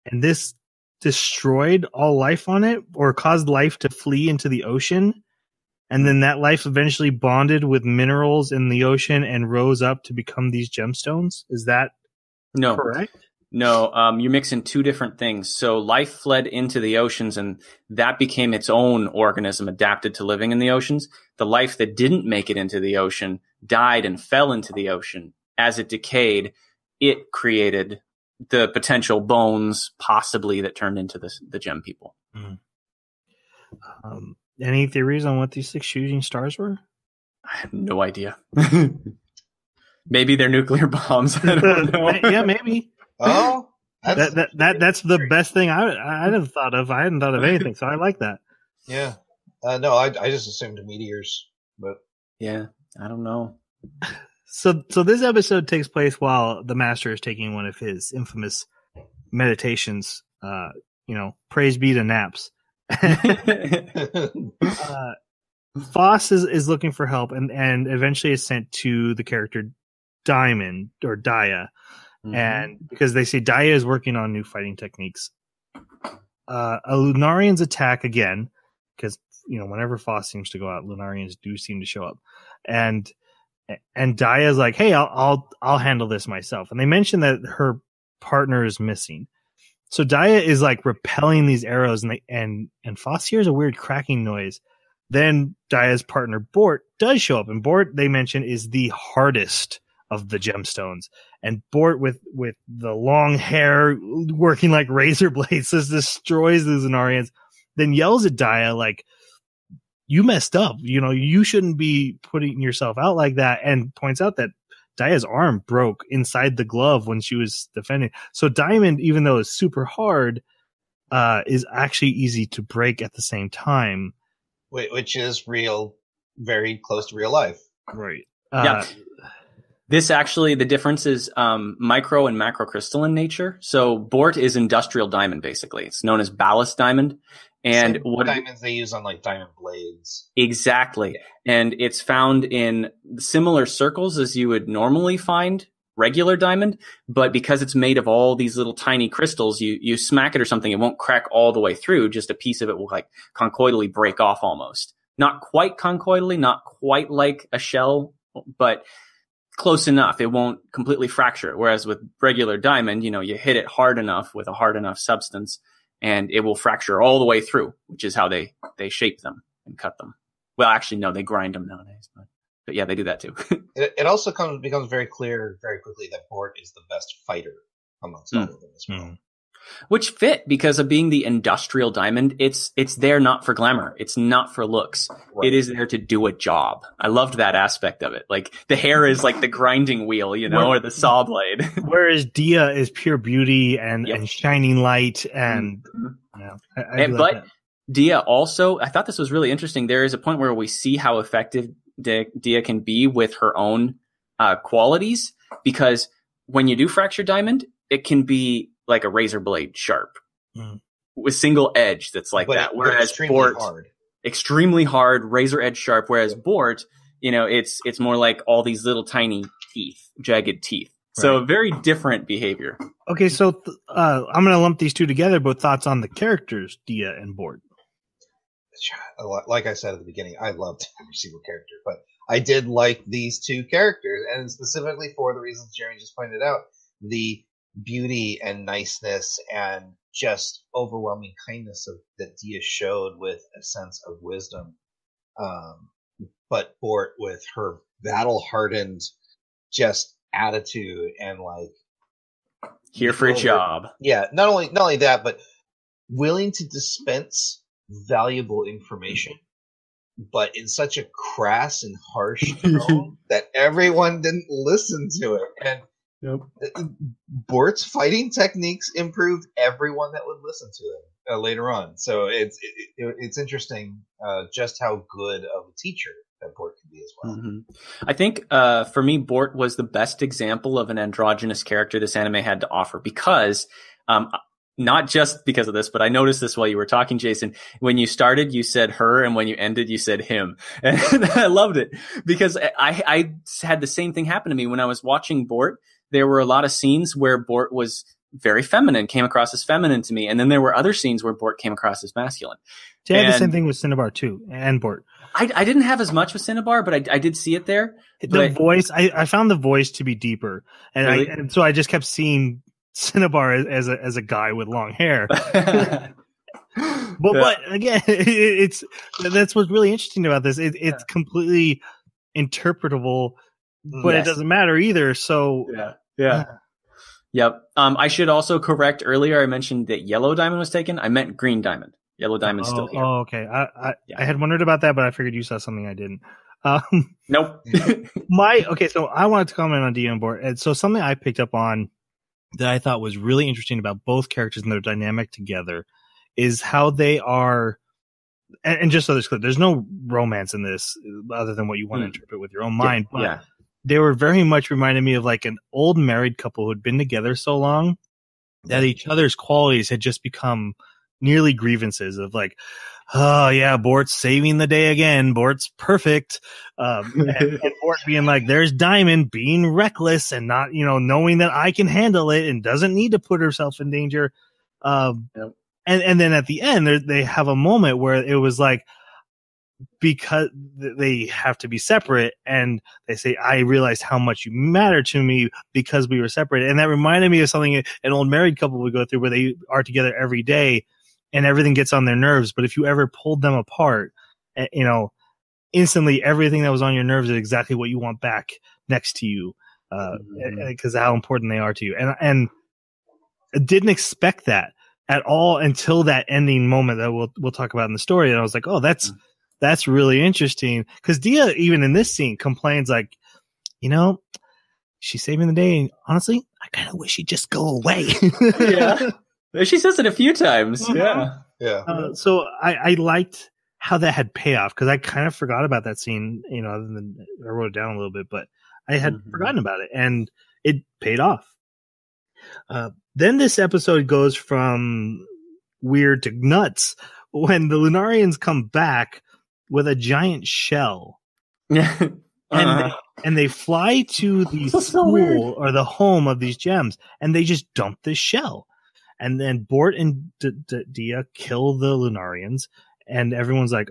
and this destroyed all life on it, or caused life to flee into the ocean. And then that life eventually bonded with minerals in the ocean and rose up to become these gemstones. Is that correct? No, you're mixing two different things. So life fled into the oceans, and that became its own organism adapted to living in the oceans. The life that didn't make it into the ocean died and fell into the ocean. As it decayed, it created the potential bones, possibly, that turned into the gem people. Mm-hmm. Any theories on what these 6 shooting stars were? I have no idea. Maybe they're nuclear bombs. I don't know. Yeah, maybe. Oh, that's the best thing I'd have thought of. I hadn't thought of anything, so I like that. Yeah. No, I just assumed meteors, but yeah, I don't know. So this episode takes place while the master is taking one of his infamous meditations. Praise be to naps. Foss is looking for help and eventually is sent to the character Diamond or Daya. Mm-hmm. And because they say Daya is working on new fighting techniques. A Lunarians attack again, because whenever Foss seems to go out, Lunarians do seem to show up. And Daya's like, hey, I'll handle this myself. And they mention that her partner is missing. So Daya is like repelling these arrows, and Foss hears a weird cracking noise. Then Daya's partner Bort does show up, and Bort, they mention, is the hardest of the gemstones. And Bort, with the long hair working like razor blades, just destroys the Zanarians. Then yells at Daya like, "You messed up. You shouldn't be putting yourself out like that." And points out that Daya's arm broke inside the glove when she was defending. So Diamond, even though it's super hard, is actually easy to break at the same time. Which is real, very close to real life. Right. Yeah. This actually, the difference is micro and macrocrystalline nature. So Bort is industrial diamond, basically. It's known as ballast diamond. And what diamonds they use on like diamond blades. Exactly. Yeah. And it's found in similar circles as you would normally find regular diamond, but because it's made of all these little tiny crystals, you smack it or something, it won't crack all the way through. Just a piece of it will like conchoidally break off almost. Not quite conchoidally, not quite like a shell, but close enough. It won't completely fracture it. Whereas with regular diamond, you hit it hard enough with a hard enough substance, and it will fracture all the way through, which is how they shape them and cut them. Well, actually, no, they grind them nowadays. But yeah, they do that too. It also becomes very clear very quickly that Bort is the best fighter amongst all of them as well. Which fit because of being the industrial diamond. It's there not for glamour. It's not for looks. Right. It is there to do a job. I loved that aspect of it. Like the hair is like the grinding wheel, or the saw blade. Whereas Dia is pure beauty and shining light and I but that. Dia also, I thought this was really interesting. There is a point where we see how effective Dia can be with her own qualities, because when you do fracture diamond, it can be like a razor blade sharp with single edge. That's like that. Whereas Bort, extremely hard, razor edge sharp. Whereas Bort, it's more like all these little tiny teeth, jagged teeth. So very different behavior. Okay, so I'm going to lump these two together, but thoughts on the characters, Dia and Bort. Like I said at the beginning, I loved every single character, but I did like these two characters, and specifically for the reasons Jeremy just pointed out, the beauty and niceness and just overwhelming kindness that Dia showed with a sense of wisdom. But Bort with her battle-hardened just attitude and like here for a job. Yeah, not only that, but willing to dispense valuable information, but in such a crass and harsh tone that everyone didn't listen to it. And Bort's fighting techniques improved everyone that would listen to him later on. So it's interesting just how good of a teacher that Bort can be as well. I think for me, Bort was the best example of an androgynous character this anime had to offer, because not just because of this, but I noticed this while you were talking, Jason. When you started, you said her, and when you ended, you said him. And I loved it, because I had the same thing happen to me when I was watching Bort. There were a lot of scenes where Bort was very feminine, came across as feminine to me. And then there were other scenes where Bort came across as masculine. I had the same thing with Cinnabar too, and Bort. I didn't have as much with Cinnabar, but I did see it there. The voice, I found the voice to be deeper. And really? and so I just kept seeing Cinnabar as a guy with long hair. But again, that's what's really interesting about this. It's completely interpretable, but it doesn't matter either. So Yep. I should also correct earlier. I mentioned that yellow diamond was taken. I meant green diamond. Yellow diamond's still here. Oh, okay. I had wondered about that, but I figured you saw something I didn't. Nope. So I wanted to comment on Dia and Bort. And so something I picked up on that I thought was really interesting about both characters and their dynamic together is how they are, and just so there's clear, there's no romance in this other than what you want to interpret with your own mind. But they were very much reminded me of like an old married couple who had been together so long that each other's qualities had just become nearly grievances of like, oh yeah, Bort's saving the day again. Bort's perfect. And Bort being like, there's Diamond being reckless and not, knowing that I can handle it and doesn't need to put herself in danger. And then at the end, they have a moment where it was like, because they have to be separate, and they say, I realized how much you matter to me because we were separated. And that reminded me of something an old married couple would go through, where they are together every day and everything gets on their nerves. But if you ever pulled them apart, instantly everything that was on your nerves is exactly what you want back next to you, because of how important they are to you. And I didn't expect that at all until that ending moment that we'll talk about in the story. And I was like, oh, that's really interesting. Because Dia, even in this scene, complains like, she's saving the day. And honestly, I kind of wish she'd just go away. Yeah. She says it a few times. Yeah. So I liked how that had payoff, because I kind of forgot about that scene, other than I wrote it down a little bit, but I had forgotten about it, and it paid off. Then this episode goes from weird to nuts when the Lunarians come back with a giant shell. And they fly to the school or the home of these gems, and they just dump this shell. And then Bort and Dia kill the Lunarians, and everyone's like,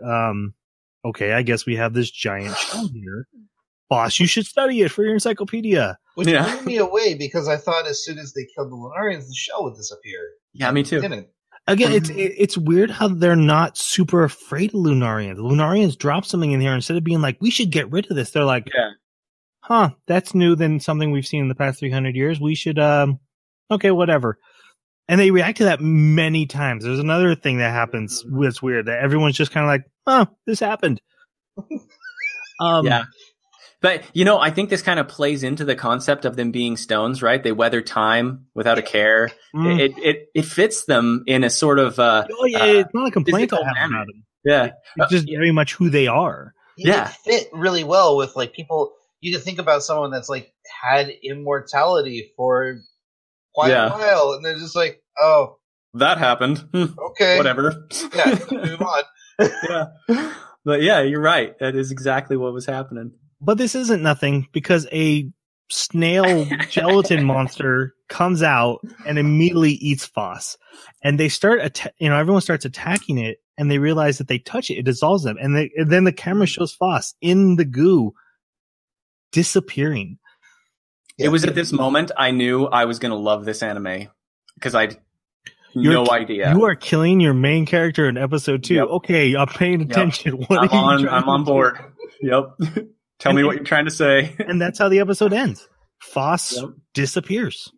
okay, I guess we have this giant shell here. Boss, you should study it for your encyclopedia. Which blew me away, because I thought as soon as they killed the Lunarians, the shell would disappear. Yeah, me too. Again, it's weird how they're not super afraid of Lunarians. The Lunarians drop something in here, instead of being like, we should get rid of this. They're like, that's new than something we've seen in the past 300 years. We should, okay, whatever. And they react to that many times. There's another thing that happens that's weird, that everyone's just kind of like, oh, this happened. Yeah. But, I think this kind of plays into the concept of them being stones, right? They weather time without a care. It fits them in a sort of it's not a complaint to have about them. Yeah. It's just very much who they are. It fit really well with like people. You can think about someone that's like had immortality for quite a while, and they're just like, oh, that happened. Okay, whatever. Yeah, move on. Yeah, but yeah, you're right. That is exactly what was happening. But this isn't nothing, because a snail gelatin monster comes out and immediately eats Foss, and they start, everyone starts attacking it, and they realize that they touch it, it dissolves them, and then the camera shows Foss in the goo disappearing. It was at this moment I knew I was going to love this anime, because I had no idea. You are killing your main character in episode 2. Yep. Okay, I'm paying attention. Yep. I'm on board. Yep. Tell me what you're trying to say. And that's how the episode ends. Foss disappears.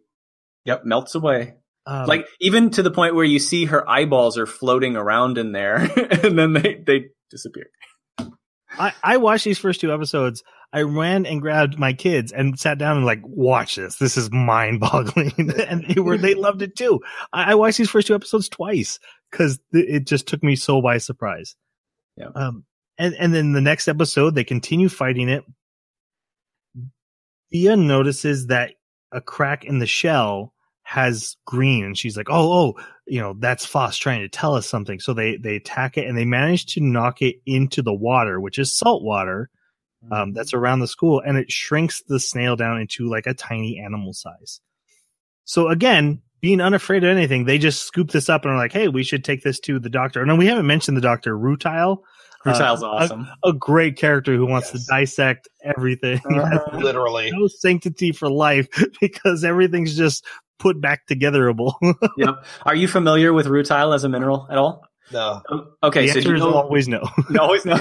Yep, melts away. Like, even to the point where you see her eyeballs are floating around in there, and then they disappear. I watched these first 2 episodes. I ran and grabbed my kids and sat down and like, watch this. This is mind-boggling. And they loved it too. I watched these first 2 episodes twice because it just took me so by surprise. Yeah. And then the next episode, they continue fighting it. Thea notices that a crack in the shell has green, and she's like, oh, that's Foss trying to tell us something. So they attack it, and they manage to knock it into the water, which is salt water, that's around the school, and it shrinks the snail down into like a tiny animal size. So again, being unafraid of anything, they just scoop this up and are like, hey, we should take this to the doctor. No, we haven't mentioned the doctor, Rutile. Rutile's awesome. A great character who wants to dissect everything. Literally. No sanctity for life, because everything's just put back togetherable. Yep. Are you familiar with rutile as a mineral at all? No. Okay, the answer is always no. Always no.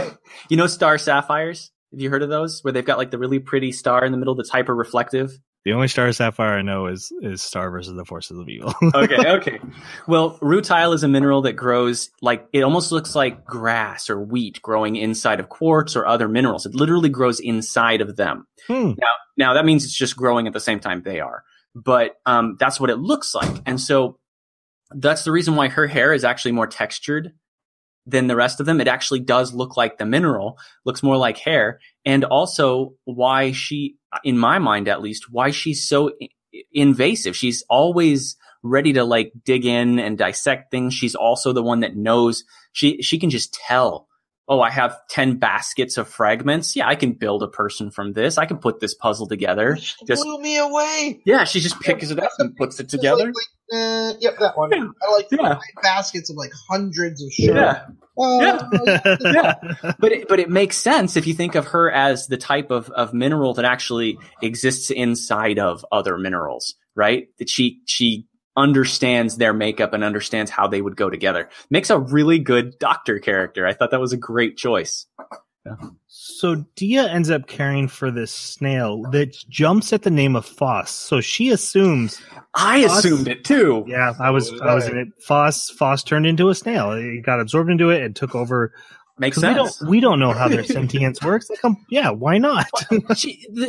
You know star sapphires? Have you heard of those? Where they've got like the really pretty star in the middle that's hyper reflective? The only star sapphire I know is Star versus the Forces of Evil. Okay. Well, rutile is a mineral that grows like, it almost looks like grass or wheat growing inside of quartz or other minerals. It literally grows inside of them. Now that means it's just growing at the same time they are. But that's what it looks like. And so that's the reason why her hair is actually more textured than the rest of them. It actually does look like the mineral, looks more like hair. And also why she, in my mind at least, why she's so invasive. She's always ready to like dig in and dissect things. She's also the one that knows. She can just tell, oh, I have 10 baskets of fragments. Yeah, I can build a person from this. I can put this puzzle together. Just blew me away. Yeah, she just picks it up and puts it together. Yep, that one. Yeah. I like 5 baskets of like hundreds of sugar. Yeah. But it makes sense if you think of her as the type of mineral that actually exists inside of other minerals, right? That she understands their makeup and understands how they would go together. Makes a really good doctor character. I thought that was a great choice. Yeah. So Dia ends up caring for this snail that jumps at the name of Foss. So she assumes. I assumed it too. Yeah, I was in it. Foss turned into a snail. He got absorbed into it and took over. Makes sense. We don't know how their sentience works. Why not?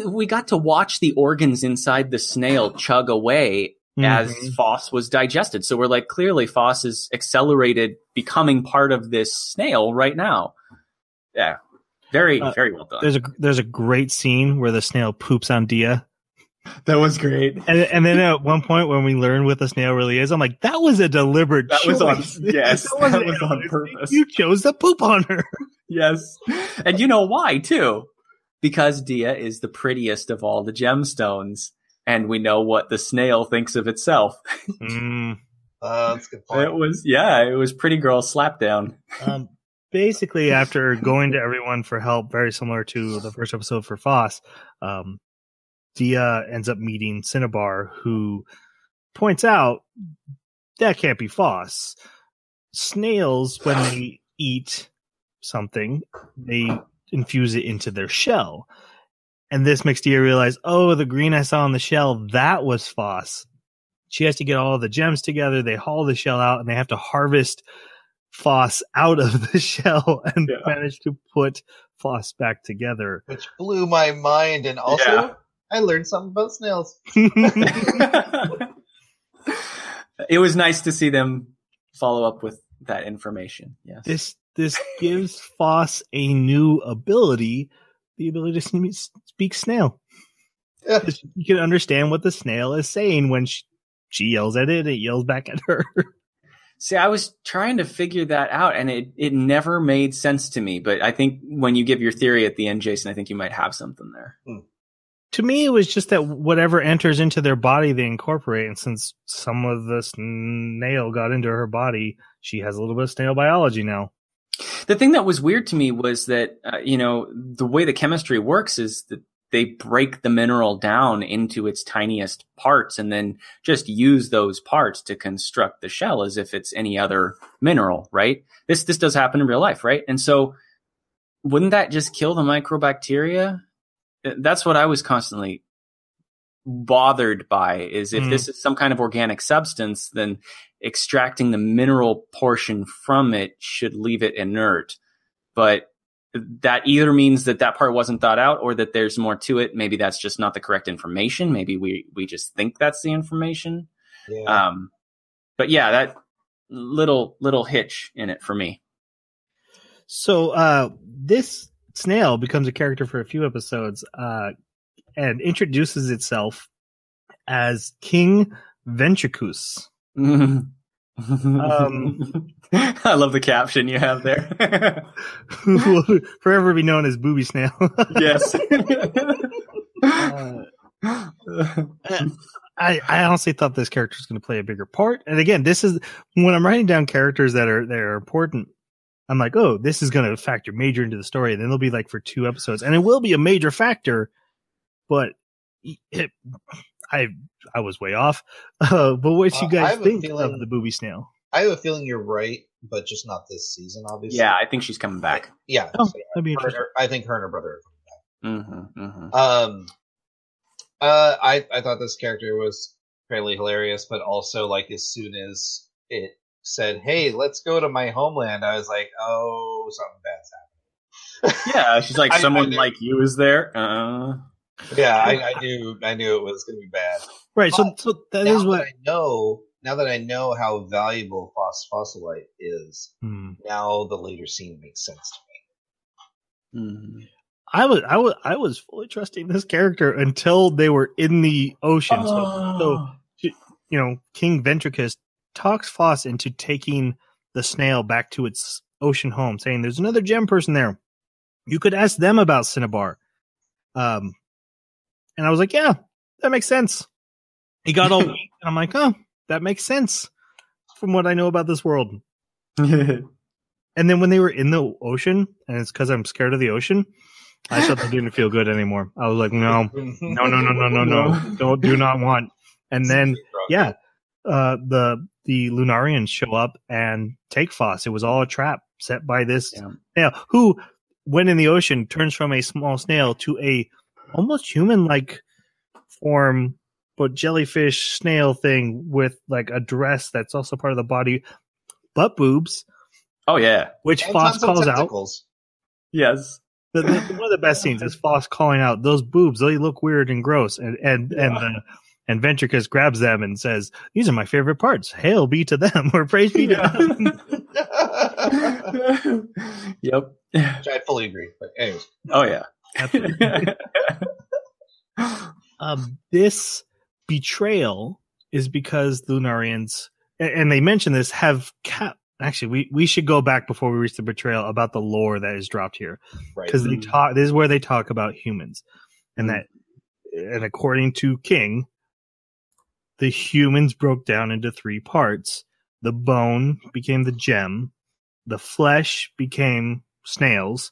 We got to watch the organs inside the snail chug away as Foss was digested. So we're like, clearly Foss is accelerated becoming part of this snail right now. Yeah. Very, very well done. There's a great scene where the snail poops on Dia. That was great. And then at one point when we learn what the snail really is, I'm like, that was a deliberate choice. That was on purpose. You chose to poop on her. Yes. And you know why, too? Because Dia is the prettiest of all the gemstones. And we know what the snail thinks of itself. That's a good point. It was pretty girl slapdown. Basically, after going to everyone for help, very similar to the first episode for Foss, Dia ends up meeting Cinnabar, who points out that can't be Foss. Snails, when they eat something, they infuse it into their shell. And this makes Dia realize, oh, the green I saw on the shell, that was Foss. she has to get all the gems together. They haul the shell out, and they have to harvest Foss out of the shell and manage to put Foss back together. Which blew my mind, and also I learned something about snails. It was nice to see them follow up with that information. Yes. This gives Foss a new ability, the ability to speak snail. Yeah. You can understand what the snail is saying when she yells at it, it yells back at her. See, I was trying to figure that out, and it never made sense to me. But I think when you give your theory at the end, Jason, I think you might have something there. To me, it was just that whatever enters into their body, they incorporate. And since some of the snail got into her body, she has a little bit of snail biology now. The thing that was weird to me was that, the way the chemistry works is that they break the mineral down into its tiniest parts and then just use those parts to construct the shell as if it's any other mineral, right? This does happen in real life, right? And so wouldn't that just kill the microbacteria? That's what I was constantly bothered by, is if this is some kind of organic substance, then extracting the mineral portion from it should leave it inert. But that either means that part wasn't thought out, or that there's more to it. Maybe that's just not the correct information. Maybe we just think that's the information. Yeah. But yeah, that little hitch in it for me. So this snail becomes a character for a few episodes and introduces itself as King Ventricus. I love the caption you have there. Who will forever be known as Booby Snail. Yes. I honestly thought this character was going to play a bigger part. And again, this is when I'm writing down characters that are important. I'm like, oh, this is going to factor major into the story. And then they'll be like for 2 episodes, and it will be a major factor. But I was way off. But what you guys think of the Booby Snail? I have a feeling you're right, but just not this season, obviously. Yeah, I think she's coming back. Yeah, so that'd be interesting. I think her and her brother are coming back. I thought this character was fairly hilarious, but also like as soon as it said, "Hey, let's go to my homeland," I was like, "Oh, something bad's happening." Yeah, she's like, someone like you is there. Yeah, I knew it was going to be bad. Right. But so that is what I know. Now that I know how valuable fossilite is, now the later scene makes sense to me. I was fully trusting this character until they were in the ocean. So King Ventricus talks Foss into taking the snail back to its ocean home, saying, "There's another gem person there. You could ask them about Cinnabar." And I was like, "Yeah, that makes sense." He got all weak, and I'm like, "Oh, that makes sense from what I know about this world." And then when they were in the ocean, and it's because I'm scared of the ocean, I suddenly didn't feel good anymore. I was like, no, do not want. And then, the Lunarians show up and take Foss. It was all a trap set by this snail, who, when in the ocean, turns from a small snail to a almost human-like form, but jellyfish snail thing with like a dress that's also part of the body, butt boobs. Oh yeah, which Foss calls out. Yes, one of the best scenes is Foss calling out those boobs. They look weird and gross, and Ventricus grabs them and says, "These are my favorite parts. Hail be to them, or praise be to them." Yep, which I fully agree. But anyways, oh yeah. This betrayal is because the Lunarians, and they mention this, have actually we should go back before we reach the betrayal about the lore that is dropped here, because they talk. This is where they talk about humans, and according to King, the humans broke down into 3 parts. The bone became the gem, the flesh became snails,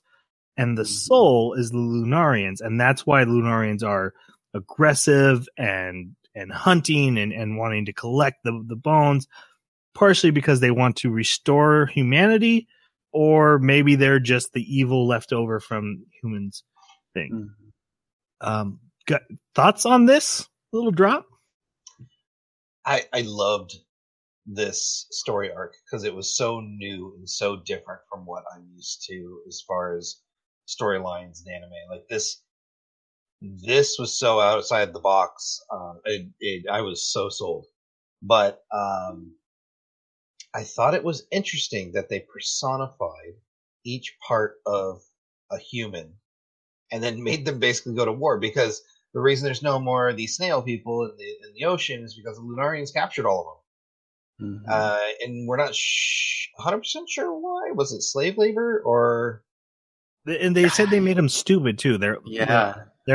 and the soul is the Lunarians, and that's why Lunarians are aggressive and hunting and wanting to collect the bones, partially because they want to restore humanity, or maybe they're just the evil left over from humans thing. Got thoughts on this little drop? I loved this story arc because it was so new and so different from what I'm used to as far as storylines in anime. Like this was so outside the box. I was so sold, but I thought it was interesting that they personified each part of a human and then made them basically go to war, because the reason there's no more of these snail people in the ocean is because the Lunarians captured all of them. And we're not 100% sure why. Was it slave labor or? And they said they made them stupid too. They're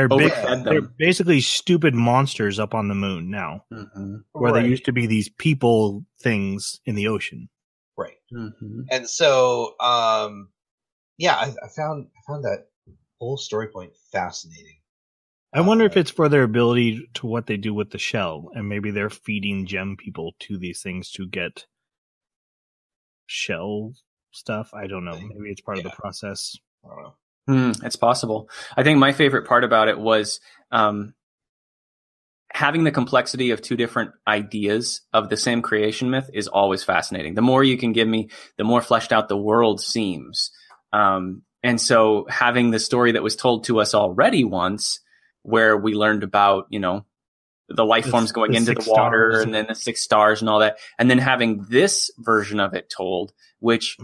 big. They're basically stupid monsters up on the moon now, where there used to be these people things in the ocean. Right. And so, I found that whole story point fascinating. I wonder if it's for their ability to what they do with the shell, and maybe they're feeding gem people to these things to get shell stuff. I don't know. Maybe it's part of the process. I don't know. It's possible. I think my favorite part about it was having the complexity of two different ideas of the same creation myth is always fascinating. The more you can give me, the more fleshed out the world seems. And so having the story that was told to us already once, where we learned about, the life forms going into the water and then the 6 stars and all that. And then having this version of it told, which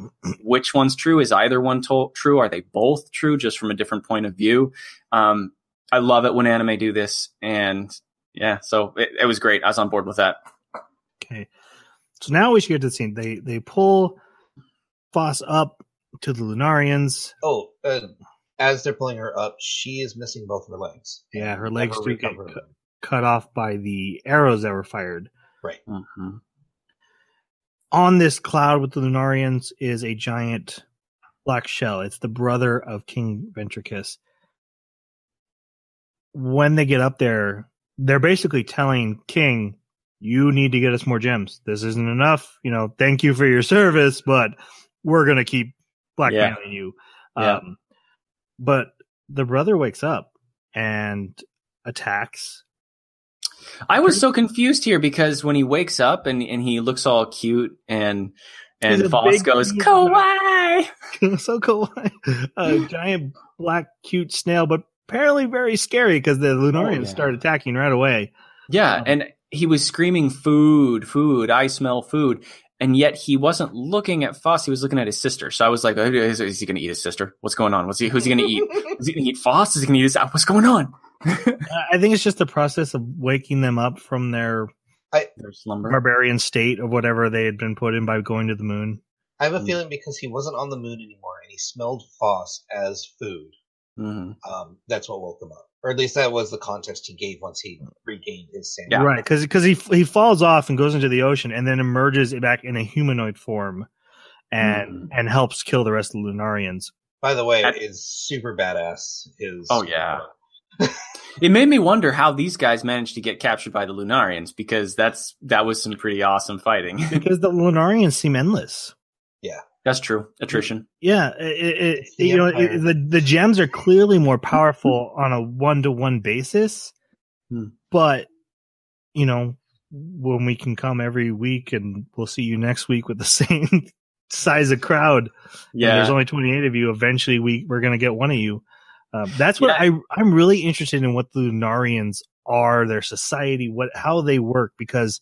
one's true? Is either one true? Are they both true just from a different point of view? I love it when anime do this. And so it was great. I was on board with that. Okay. So now we should get to the scene. They pull Foss up to the Lunarians. Oh, as they're pulling her up, she is missing both her legs. Yeah, her legs do get cut off by the arrows that were fired. Right. On this cloud with the Lunarians is a giant black shell. It's the brother of King Ventricus. When they get up there, they're basically telling King, you need to get us more gems. This isn't enough. Thank you for your service, but we're going to keep blackmailing you. But the brother wakes up and attacks. I was so confused here because when he wakes up and he looks all cute and Foss goes, kawaii! So kawaii. A giant black cute snail, but apparently very scary because the Lunarians start attacking right away. Yeah, and he was screaming, food, food, I smell food. And yet he wasn't looking at Foss. He was looking at his sister. So I was like, is he going to eat his sister? What's going on? Who's he going to eat? Is he going to eat Foss? Is he going to eat his... What's going on? I think it's just the process of waking them up from their slumber, barbarian state of whatever they had been put in by going to the moon. I have a feeling because he wasn't on the moon anymore and he smelled Foss as food. That's what woke him up. Or at least that was the context he gave once he regained his sanity. Yeah. Right, because he falls off and goes into the ocean and then emerges back in a humanoid form and helps kill the rest of the Lunarians. By the way, is super badass. It made me wonder how these guys managed to get captured by the Lunarians, because that was some pretty awesome fighting. Because the Lunarians seem endless. Yeah. That's true. Attrition. Yeah, the gems are clearly more powerful on a 1-to-1 basis, but when we can come every week and we'll see you next week with the same size of crowd, there's only 28 of you. Eventually, we're going to get one of you. That's what I'm really interested in. What the Lunarians are, their society, how they work, because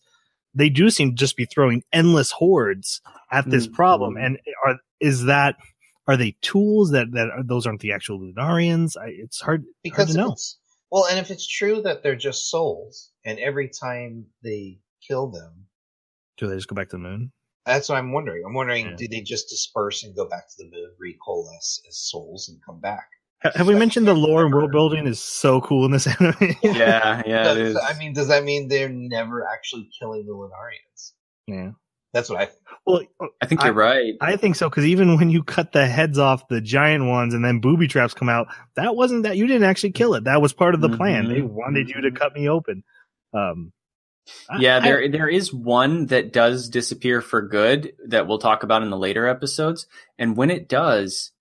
they do seem to just be throwing endless hordes at this problem. And are they tools that those aren't the actual Lunarians? It's hard to know. And if it's true that they're just souls, and every time they kill them, do they just go back to the moon? That's what I'm wondering. Do they just disperse and go back to the moon, recoalesce as souls, and come back? Have we mentioned the lore and world building is so cool in this anime? Yeah, it is. I mean, does that mean they're never actually killing the Lunarians? Yeah. That's what I think. Well, I think you're right. I think so, because even when you cut the heads off the giant ones and then booby traps come out, that wasn't that. You didn't actually kill it. That was part of the plan. They wanted you to cut me open. There is one that does disappear for good that we'll talk about in the later episodes. And when it does,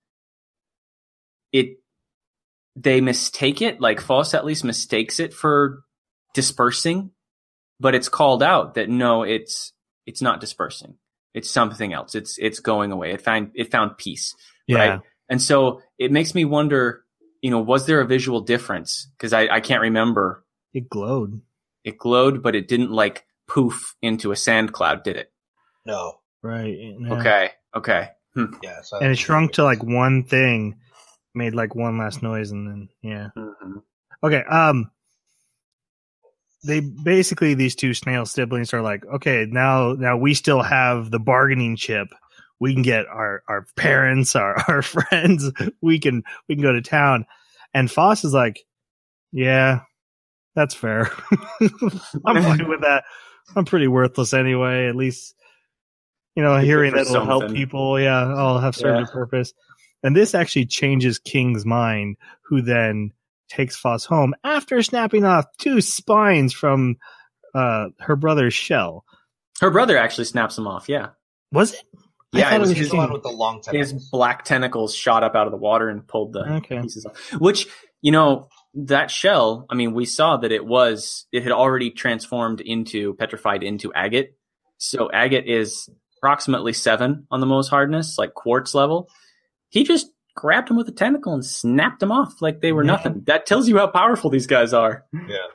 they mistake it, like Foss at least mistakes it for dispersing but it's called out that no, it's not dispersing. It's something else. It's going away. It found peace. Yeah. Right. And so it makes me wonder, was there a visual difference? Because I can't remember. It glowed. It glowed, but it didn't like poof into a sand cloud, did it? No. Right. Okay. Yeah. So And it shrunk to like one thing, made like one last noise, and then Mm-hmm. Okay. They basically, these two snail siblings are like, okay, now we still have the bargaining chip. We can get our parents, our friends. We can go to town. And Foss is like, yeah, that's fair. I'm fine with that. I'm pretty worthless anyway. At least, hearing that will help people. Yeah, I'll have served a purpose. And this actually changes King's mind, who then takes Foss home after snapping off 2 spines from her brother's shell. Her brother actually snaps him off. Yeah. Was it? Yeah, it was his one with the long tentacles. His black tentacles shot up out of the water and pulled the pieces off. Which, that shell, I mean, we saw that it had already transformed petrified into agate. So agate is approximately 7 on the Mohs hardness, like quartz level. He just grabbed him with a tentacle and snapped them off like they were nothing. That tells you how powerful these guys are. Yeah.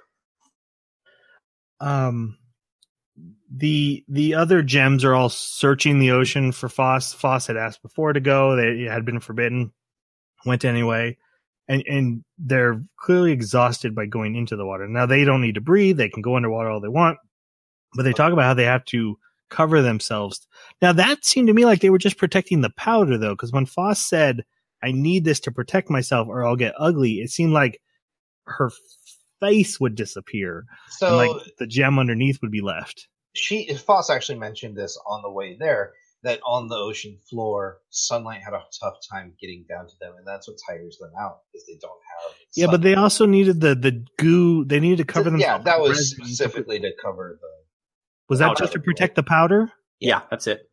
The other gems are all searching the ocean for Foss. Foss had asked before to go. They had been forbidden. Went anyway. And they're clearly exhausted by going into the water. Now, they don't need to breathe. They can go underwater all they want. But they talk about how they have to cover themselves. Now, that seemed to me like they were just protecting the powder, though, because when Foss said, I need this to protect myself or I'll get ugly, it seemed like her face would disappear. So and like the gem underneath would be left. Foss actually mentioned this on the way there, that on the ocean floor, sunlight had a tough time getting down to them, and that's what tires them out, is they don't have Yeah, but they also needed the goo. They needed to cover themselves. Yeah, that was specifically to cover the... Was that just to protect the powder? Yeah, that's it.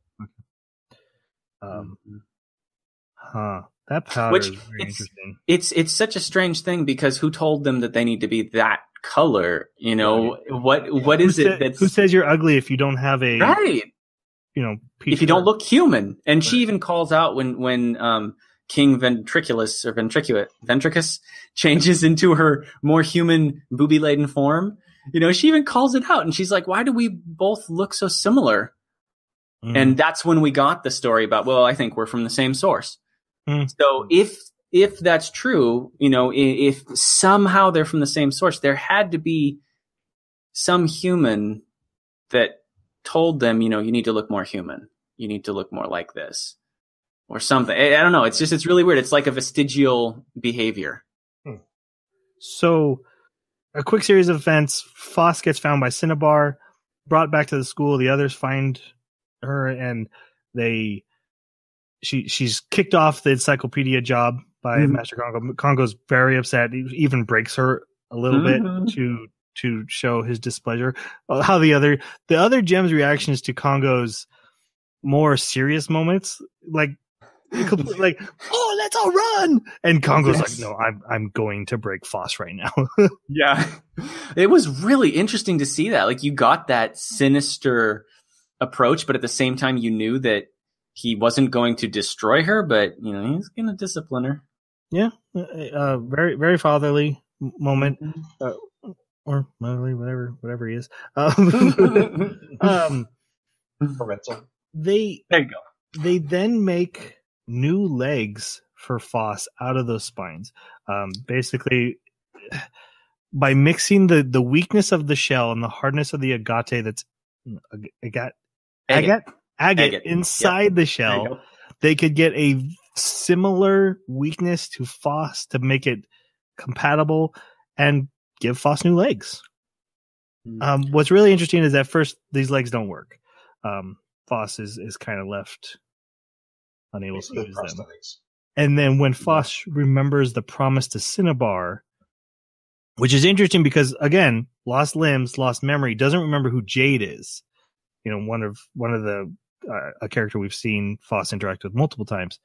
That powder is very interesting. It's such a strange thing, because who told them that they need to be that color? What is it? Who says you're ugly if you don't have a right? If you don't look human. And she even calls out when King Ventricus changes into her more human, booby-laden form. She even calls it out, and she's like, "Why do we both look so similar?" And that's when we got the story about, well, I think we're from the same source. So if that's true, if somehow they're from the same source, there had to be some human that told them, you need to look more human. You need to look more like this or something. I don't know. It's really weird. It's like a vestigial behavior. So a quick series of events. Foss gets found by Cinnabar, brought back to the school. The others find her, and she's kicked off the encyclopedia job by Master Congo. Congo's very upset. He even breaks her a little bit to show his displeasure. How the other gems' reactions to Congo's more serious moments, like oh, let's all run, and Congo's like, no, I'm going to break Foss right now. Yeah, it was really interesting to see that. Like, you got that sinister approach, but at the same time, you knew that he wasn't going to destroy her, but he's going to discipline her. Yeah, very very fatherly moment, or motherly, whatever he is. Parental. There you go. They then make new legs for Foss out of those spines. Basically, by mixing the weakness of the shell and the hardness of the agate that's agate inside the shell, they could get a similar weakness to Foss to make it compatible and give Foss new legs. What's really interesting is at first these legs don't work. Foss is kind of left unable to use them. And then when Foss remembers the promise to Cinnabar, which is interesting because, again, lost limbs, lost memory, doesn't remember who Jade is. One of the a character we've seen Foss interact with multiple times,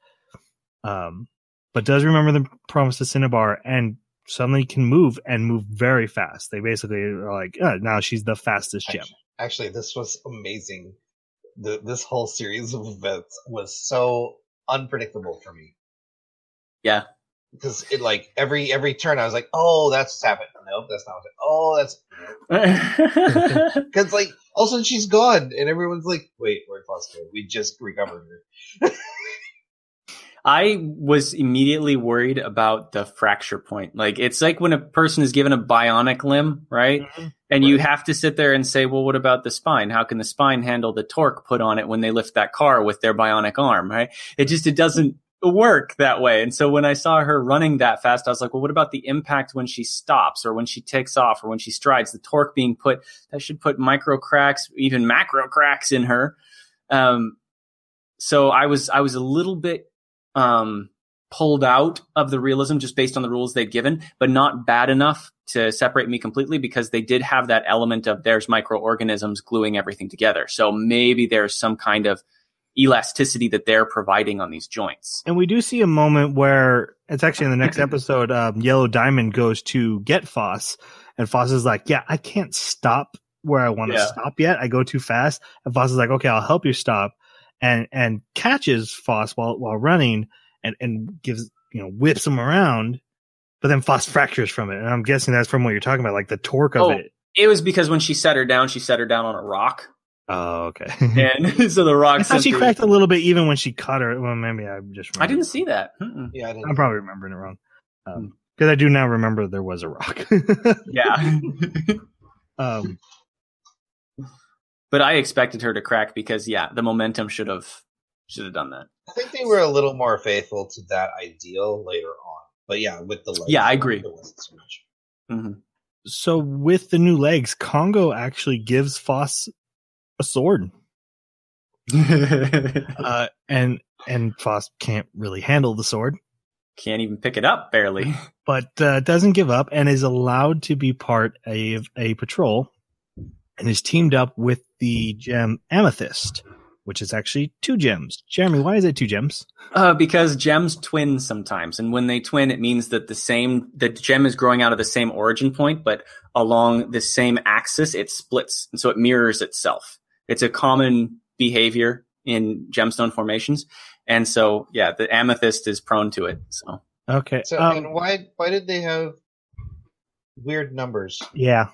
but does remember the promise to Cinnabar and suddenly can move and move very fast. They basically are like, now she's the fastest gem. Actually, this was amazing. This whole series of events was so unpredictable for me. Yeah. Because it like every turn I was like, oh, that's what's happened. Nope, that's not what's happened. Oh, that's because like all of a sudden she's gone and everyone's like, wait, where'd Foss go? We just recovered her. I was immediately worried about the fracture point. Like, it's like when a person is given a bionic limb, right? Mm-hmm. And you have to sit there and say, well, what about the spine? How can the spine handle the torque put on it when they lift that car with their bionic arm, right? It doesn't work that way. And so when I saw her running that fast, I was like, well, what about the impact when she stops or when she takes off or when she strides? The torque being put, that should put micro cracks, even macro cracks in her. So I was a little bit pulled out of the realism just based on the rules they'd given, but not bad enough to separate me completely because they did have that element of there's microorganisms gluing everything together. So maybe there's some kind of elasticity that they're providing on these joints. And we do see a moment where it's actually in the next episode, Yellow Diamond goes to get Foss and Foss is like, yeah, I can't stop where I want to stop yet. I go too fast. And Foss is like, okay, I'll help you stop. And catches Foss while running and gives, whips him around, but then Foss fractures from it. And I'm guessing that's from what you're talking about, like the torque of it. It was because when she set her down on a rock. Oh, okay. And so the rock. I thought she cracked a little bit even when she cut her. Well, maybe I just I didn't see that. Mm-mm. Yeah, I'm probably remembering it wrong. Because I do now remember there was a rock. Yeah. But I expected her to crack because, the momentum should have done that. I think they were a little more faithful to that ideal later on. But with the legs. Yeah, I agree. There wasn't so much. Mm-hmm. So with the new legs, Congo actually gives Foss a sword. And Foss can't really handle the sword. Can't even pick it up, barely. But doesn't give up and is allowed to be part of a patrol. And is teamed up with the gem Amethyst, which is actually 2 gems. Jeremy, why is it 2 gems? Because gems twin sometimes. And when they twin, it means that the gem is growing out of the same origin point, but along the same axis, it splits. And so it mirrors itself. It's a common behavior in gemstone formations. And so, the Amethyst is prone to it. So okay. So and why did they have weird numbers? Yeah.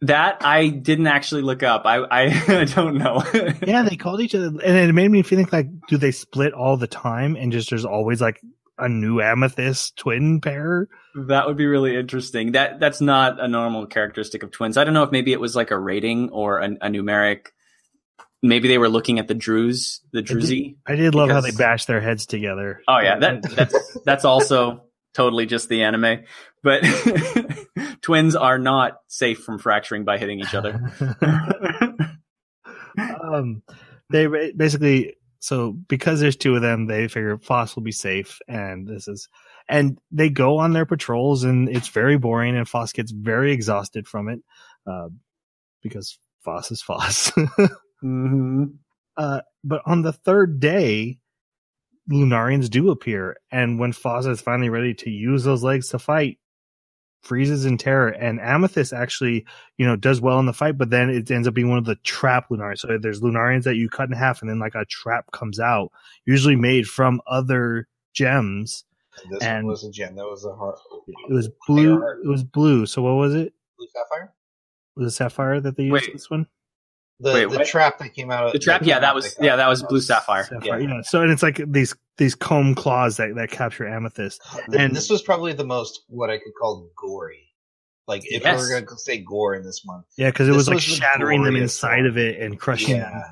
That I didn't actually look up. I don't know. Yeah, they called each other, and it made me think like, do they split all the time, and just there's always like a new Amethyst twin pair? That would be really interesting. That's not a normal characteristic of twins. I don't know if maybe it was like a rating or a numeric. Maybe they were looking at the druzy. I did love how they bashed their heads together. Oh yeah, that's also totally just the anime, but twins are not safe from fracturing by hitting each other. They basically, so because there's 2 of them, they figure Foss will be safe, and they go on their patrols, and it's very boring, and Foss gets very exhausted from it, because Foss is Foss. Mm-hmm. But on the 3rd day, Lunarians do appear, and when Foss is finally ready to use those legs to fight, freezes in terror, and Amethyst actually, does well in the fight, but then it ends up being one of the trap Lunarians. So there's Lunarians that you cut in half, and then like a trap comes out, usually made from other gems. This one was a gem. That was a heart. It was blue. It was blue. So what was it? Blue sapphire? Was it sapphire that they used this one? The trap that came out of the trap, that was blue sapphire. Yeah. So and it's like these comb claws that capture Amethyst. And this was probably the most what I could call gory. Like if we were gonna say gore in this month. Yeah, because it was like shattering them inside of it and crushing them.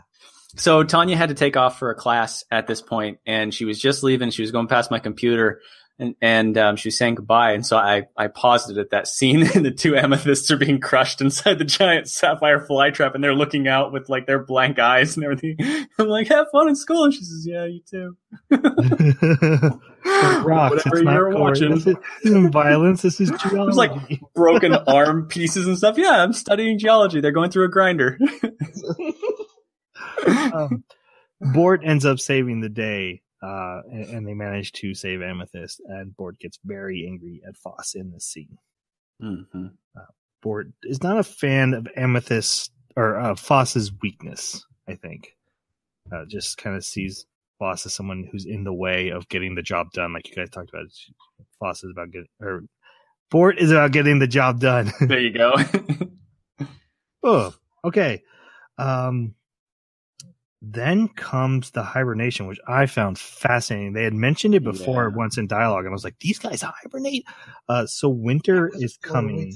So Tanya had to take off for a class at this point, and she was just leaving. She was going past my computer, and she was saying goodbye. And so I paused it at that scene, and the 2 amethysts are being crushed inside the giant sapphire fly trap, and they're looking out with like their blank eyes and everything. I'm like, have fun in school. And she says, yeah, you too. Rocks, whatever you're watching. This isn't violence. This is geology. It was like broken arm pieces and stuff. Yeah, I'm studying geology. They're going through a grinder. Bort ends up saving the day and they manage to save Amethyst, and Bort gets very angry at Foss in this scene. Mm-hmm. Bort is not a fan of Amethyst or Foss's weakness, I think. Just kind of sees Foss as someone who's in the way of getting the job done, like you guys talked about. Foss is about Bort is about getting the job done. There you go. Oh, okay. Then comes the hibernation, which I found fascinating. They had mentioned it before once in dialogue, and I was like, these guys hibernate? So winter is coming.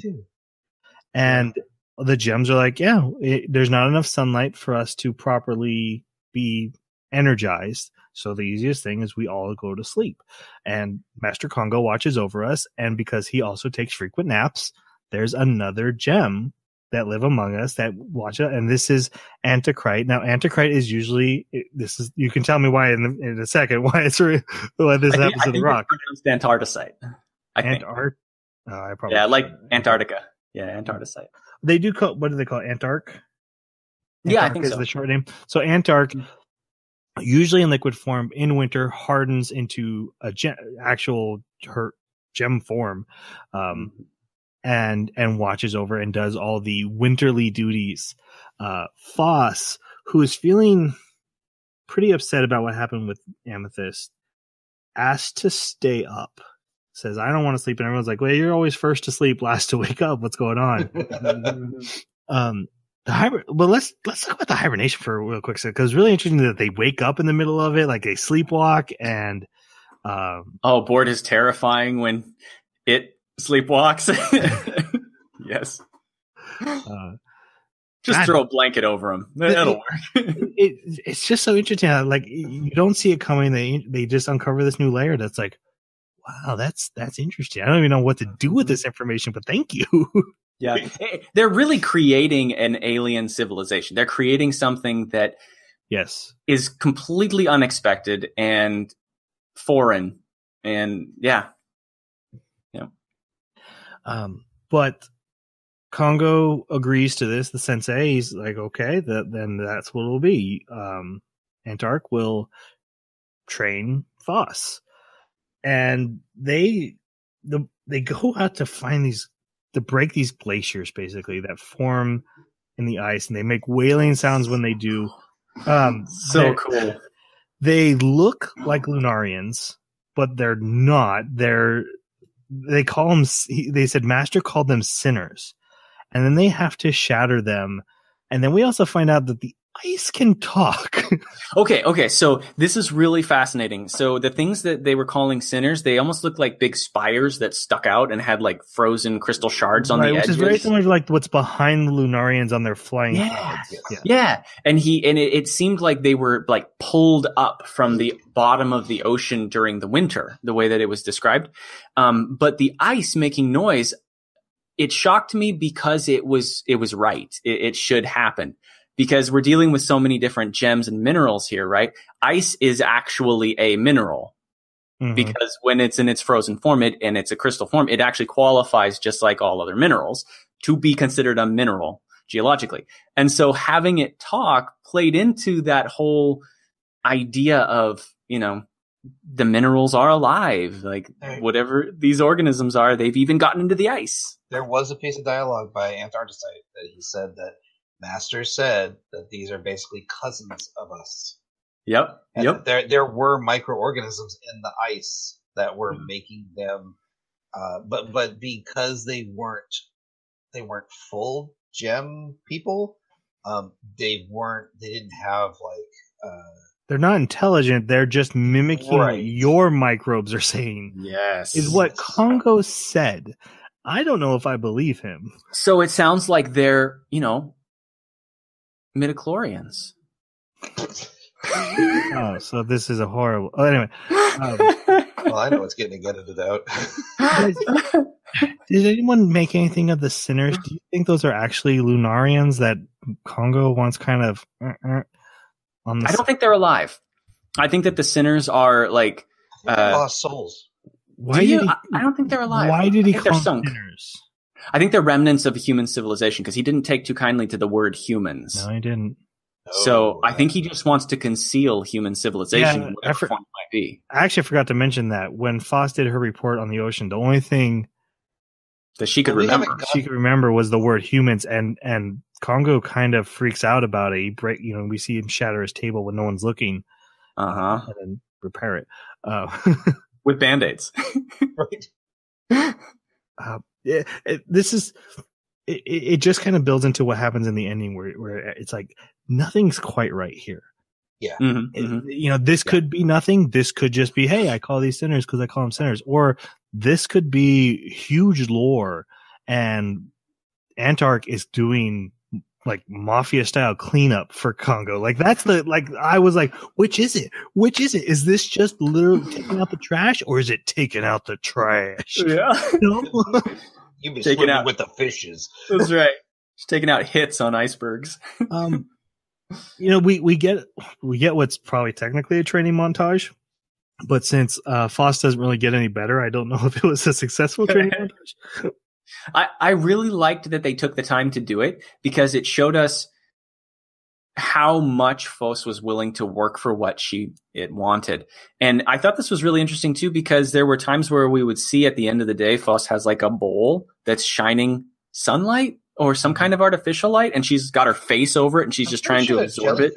And the gems are like, there's not enough sunlight for us to properly be energized. So the easiest thing is we all go to sleep. And Master Congo watches over us, and because he also takes frequent naps, there's another gem that live among us that watch it, and this is Anticrite. Now, Anticrite is usually you can tell me why in a second why this happens to the rock. It's Antarcticite. I think. I probably like Antarctica. Yeah, Antarcticite. They do call, what do they call it? Antarc? Yeah, I think is so. The short name. So Antarc, usually in liquid form, in winter hardens into a actual gem form. And watches over and does all the winterly duties. Foss, who is feeling pretty upset about what happened with Amethyst, asked to stay up. Says, I don't want to sleep. And everyone's like, well, you're always first to sleep, last to wake up. What's going on? Let's talk about the hibernation for a real quick second, because it's really interesting that they wake up in the middle of it, like they sleepwalk. And Bort is terrifying when it sleepwalks. Yes. Just throw a blanket over him. That'll work. It's just so interesting how, like, you don't see it coming. They just uncover this new layer that's like, wow, that's interesting. I don't even know what to do with this information, but thank you. Yeah. They're really creating an alien civilization. They're creating something that is completely unexpected and foreign. And but Congo agrees to this. The sensei, he's like, okay, then that's what it'll be. Antarc will train Foss, and they go out to find to break these glaciers, basically, that form in the ice, and they make wailing sounds when they do. So cool. They look like Lunarians, but they're not. They call them. They said Master called them sinners, and then they have to shatter them. And then we also find out that the ice can talk. Okay. So this is really fascinating. So the things that they were calling sinners, they almost look like big spires that stuck out and had like frozen crystal shards on the edges. Which is very similar to like what's behind the Lunarians on their flying clouds. Yeah. And it seemed like they were like pulled up from the bottom of the ocean during the winter, the way that it was described. But the ice making noise, it shocked me because it was right. It should happen. Because we're dealing with so many different gems and minerals here, right? Ice is actually a mineral. Mm-hmm. Because when it's in its frozen form and it's a crystal form, it actually qualifies just like all other minerals to be considered a mineral geologically. And so having it talk played into that whole idea of, the minerals are alive. Like whatever these organisms are, they've even gotten into the ice. There was a piece of dialogue by Antarcticite that he said that Master said that these are basically cousins of us. Yep. And there were microorganisms in the ice that were making them, but because they weren't full gem people, they didn't have like. They're not intelligent. They're just mimicking what your microbes are saying. Yes, is what Congo said. I don't know if I believe him. So it sounds like they're, midichlorians. Oh, so this is a horrible. Oh, anyway. Well, I know it's getting to get into doubt. Did anyone make anything of the sinners? Do you think those are actually Lunarians that Congo wants kind of on the? I don't think they're alive. I think that the sinners are like lost souls. I don't think they're alive. Why did he call them sinners? I think they're remnants of a human civilization because he didn't take too kindly to the word humans. No, he didn't. So I think he just wants to conceal human civilization in whatever form it be. I actually forgot to mention that when Foss did her report on the ocean, the only thing that she could remember was the word humans, and Congo kind of freaks out about it. We see him shatter his table when no one's looking, and then repair it with band-aids. Right. It just kind of builds into what happens in the ending, where it's like nothing's quite right here. Yeah. This could be nothing. This could just be, hey, I call these sinners because I call them sinners. Or this could be huge lore, and Antark is doing like mafia style cleanup for Congo. Like I was like, which is it? Is this just literally taking out the trash, or is it taking out the trash? Yeah. You've been swimming out with the fishes. That's right. She's taking out hits on icebergs. We get what's probably technically a training montage, but since Foss doesn't really get any better, I don't know if it was a successful training montage. I really liked that they took the time to do it, because it showed us how much Foss was willing to work for what it wanted. And I thought this was really interesting too, because there were times where we would see at the end of the day, Foss has like a bowl that's shining sunlight or some kind of artificial light, and she's got her face over it, and she's just trying to absorb it.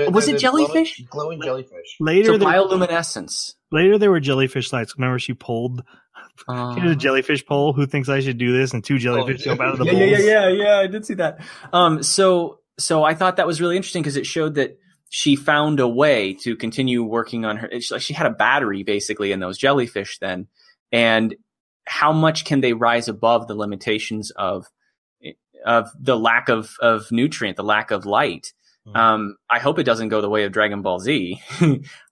Was it jellyfish? Glowing jellyfish. Later, bioluminescence. Later, there were jellyfish lights. Remember, she pulled. She did a jellyfish poll. Who thinks I should do this? And 2 jellyfish jump out of the bowl. Yeah. I did see that. So I thought that was really interesting, because it showed that she found a way to continue working on her. It's like she had a battery basically in those jellyfish then, and how much can they rise above the limitations of the lack of nutrient, the lack of light. I hope it doesn't go the way of Dragon Ball Z,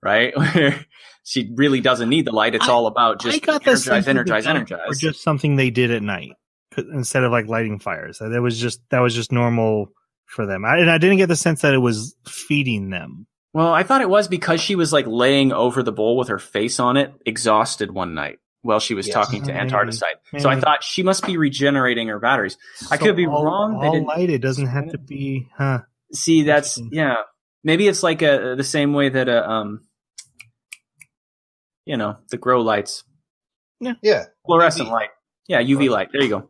right? Where she really doesn't need the light. It's all about just energize. Or just something they did at night instead of like lighting fires. That was just normal for them. And I didn't get the sense that it was feeding them. Well, I thought it was because she was like laying over the bowl with her face on it, exhausted one night while she was talking to Antarcticide. So I thought she must be regenerating her batteries. I could be wrong. All light, it doesn't have to be, huh? See, that's, maybe it's like the same way that the grow lights. Yeah. Fluorescent light. Yeah, UV light. There you go.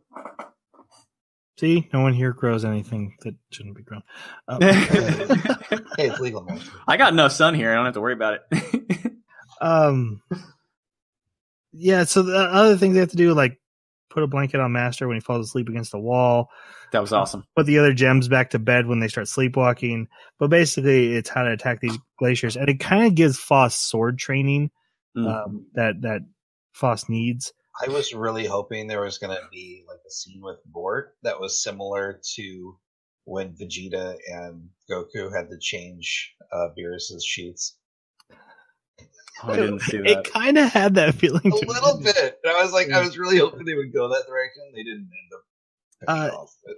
See, no one here grows anything that shouldn't be grown. Hey, it's legal. I got enough sun here. I don't have to worry about it. Yeah, so the other thing they have to do, like, put a blanket on Master when he falls asleep against the wall. That was awesome. Put the other gems back to bed when they start sleepwalking. But basically, it's how to attack these glaciers. And it kind of gives Foss sword training that Foss needs. I was really hoping there was going to be like a scene with Bort that was similar to when Vegeta and Goku had to change Beerus's sheets. I didn't see that. It kind of had that feeling a little bit. And I was like, I was really hoping they would go that direction. They didn't end up.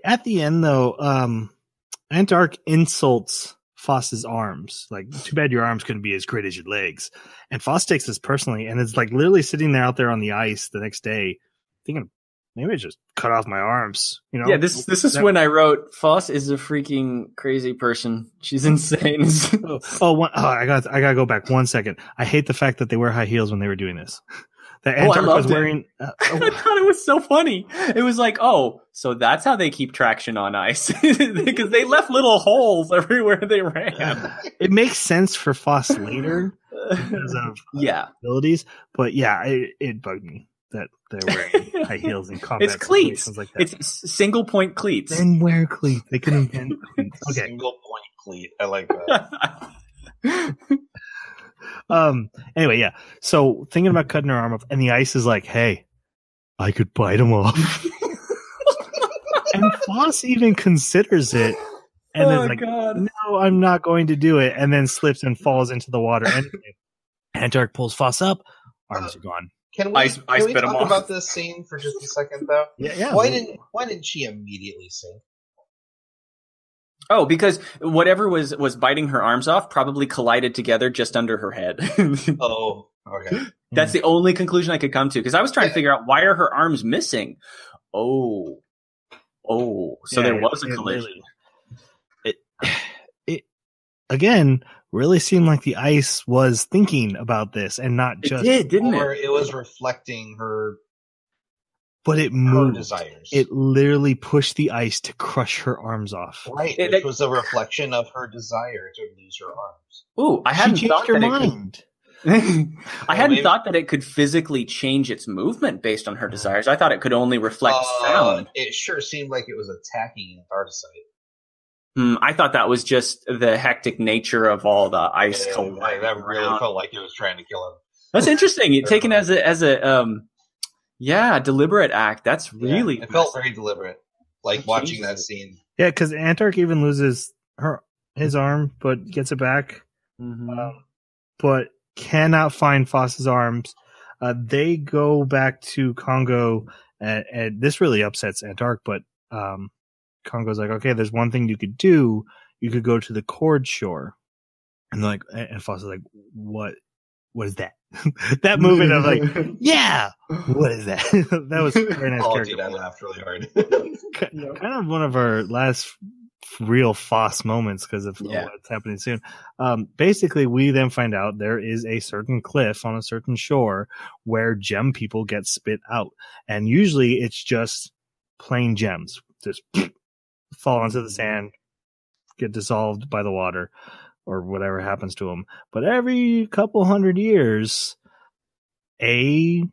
At the end, though, Antark insults Foss's arms. Like, too bad your arms couldn't be as great as your legs. And Foss takes this personally, and it's like literally sitting there out there on the ice the next day, thinking, maybe I just cut off my arms. Yeah, this is when I wrote, Foss is a freaking crazy person. She's insane. I gotta go back 1 second. I hate the fact that they wear high heels when they were doing this. That Antark was wearing. I thought it was so funny. It was like, so that's how they keep traction on ice, because they left little holes everywhere they ran. It makes sense for Foss later because of abilities, but it bugged me that they're wearing high heels in combat. It's cleats. Like that. It's single point cleats. Then wear cleats. They can invent cleats. Okay. Single point cleat. I like that. Anyway, yeah. So thinking about cutting her arm off, and the ice is like, hey, I could bite him off. And Foss even considers it, and then like, no, I'm not going to do it, and then slips and falls into the water. And Antark pulls Foss up, arms are gone. Can we talk about this scene for just a second, though? Yeah. Why didn't she immediately sink? Oh, because whatever was biting her arms off probably collided together just under her head. Oh, okay. That's the only conclusion I could come to, because I was trying to figure out, why are her arms missing? So there was a collision. It again, really seemed like the ice was thinking about this and not just. It did, didn't or it? it was reflecting her But it moved. desires. It literally pushed the ice to crush her arms off. Right, which was a reflection of her desire to lose her arms. Ooh, I hadn't She thought changed her that mind. I hadn't thought that it could physically change its movement based on her desires. I thought it could only reflect sound. It sure seemed like it was attacking Antarcticite. I thought that was just the hectic nature of all the ice colliding. That really felt like it was trying to kill him. That's interesting. Taken as a deliberate act. That's really it felt very deliberate. Like watching that scene. Yeah, because Antark even loses his arm, but gets it back. But cannot find Foss's arms. They go back to Congo, and this really upsets Antark, but Congo's like, okay, there's one thing you could do. You could go to the cord shore. And Foss is like, what is that? That movement of like, yeah, what is that? That was a very nice character. Dude, I laughed really hard. Kind of one of our last real Foss moments because of what's happening soon. Basically, we then find out there is a certain cliff on a certain shore where gem people get spit out. And usually it's just plain gems. Just fall onto the sand, get dissolved by the water, or whatever happens to them. But every couple hundred years, a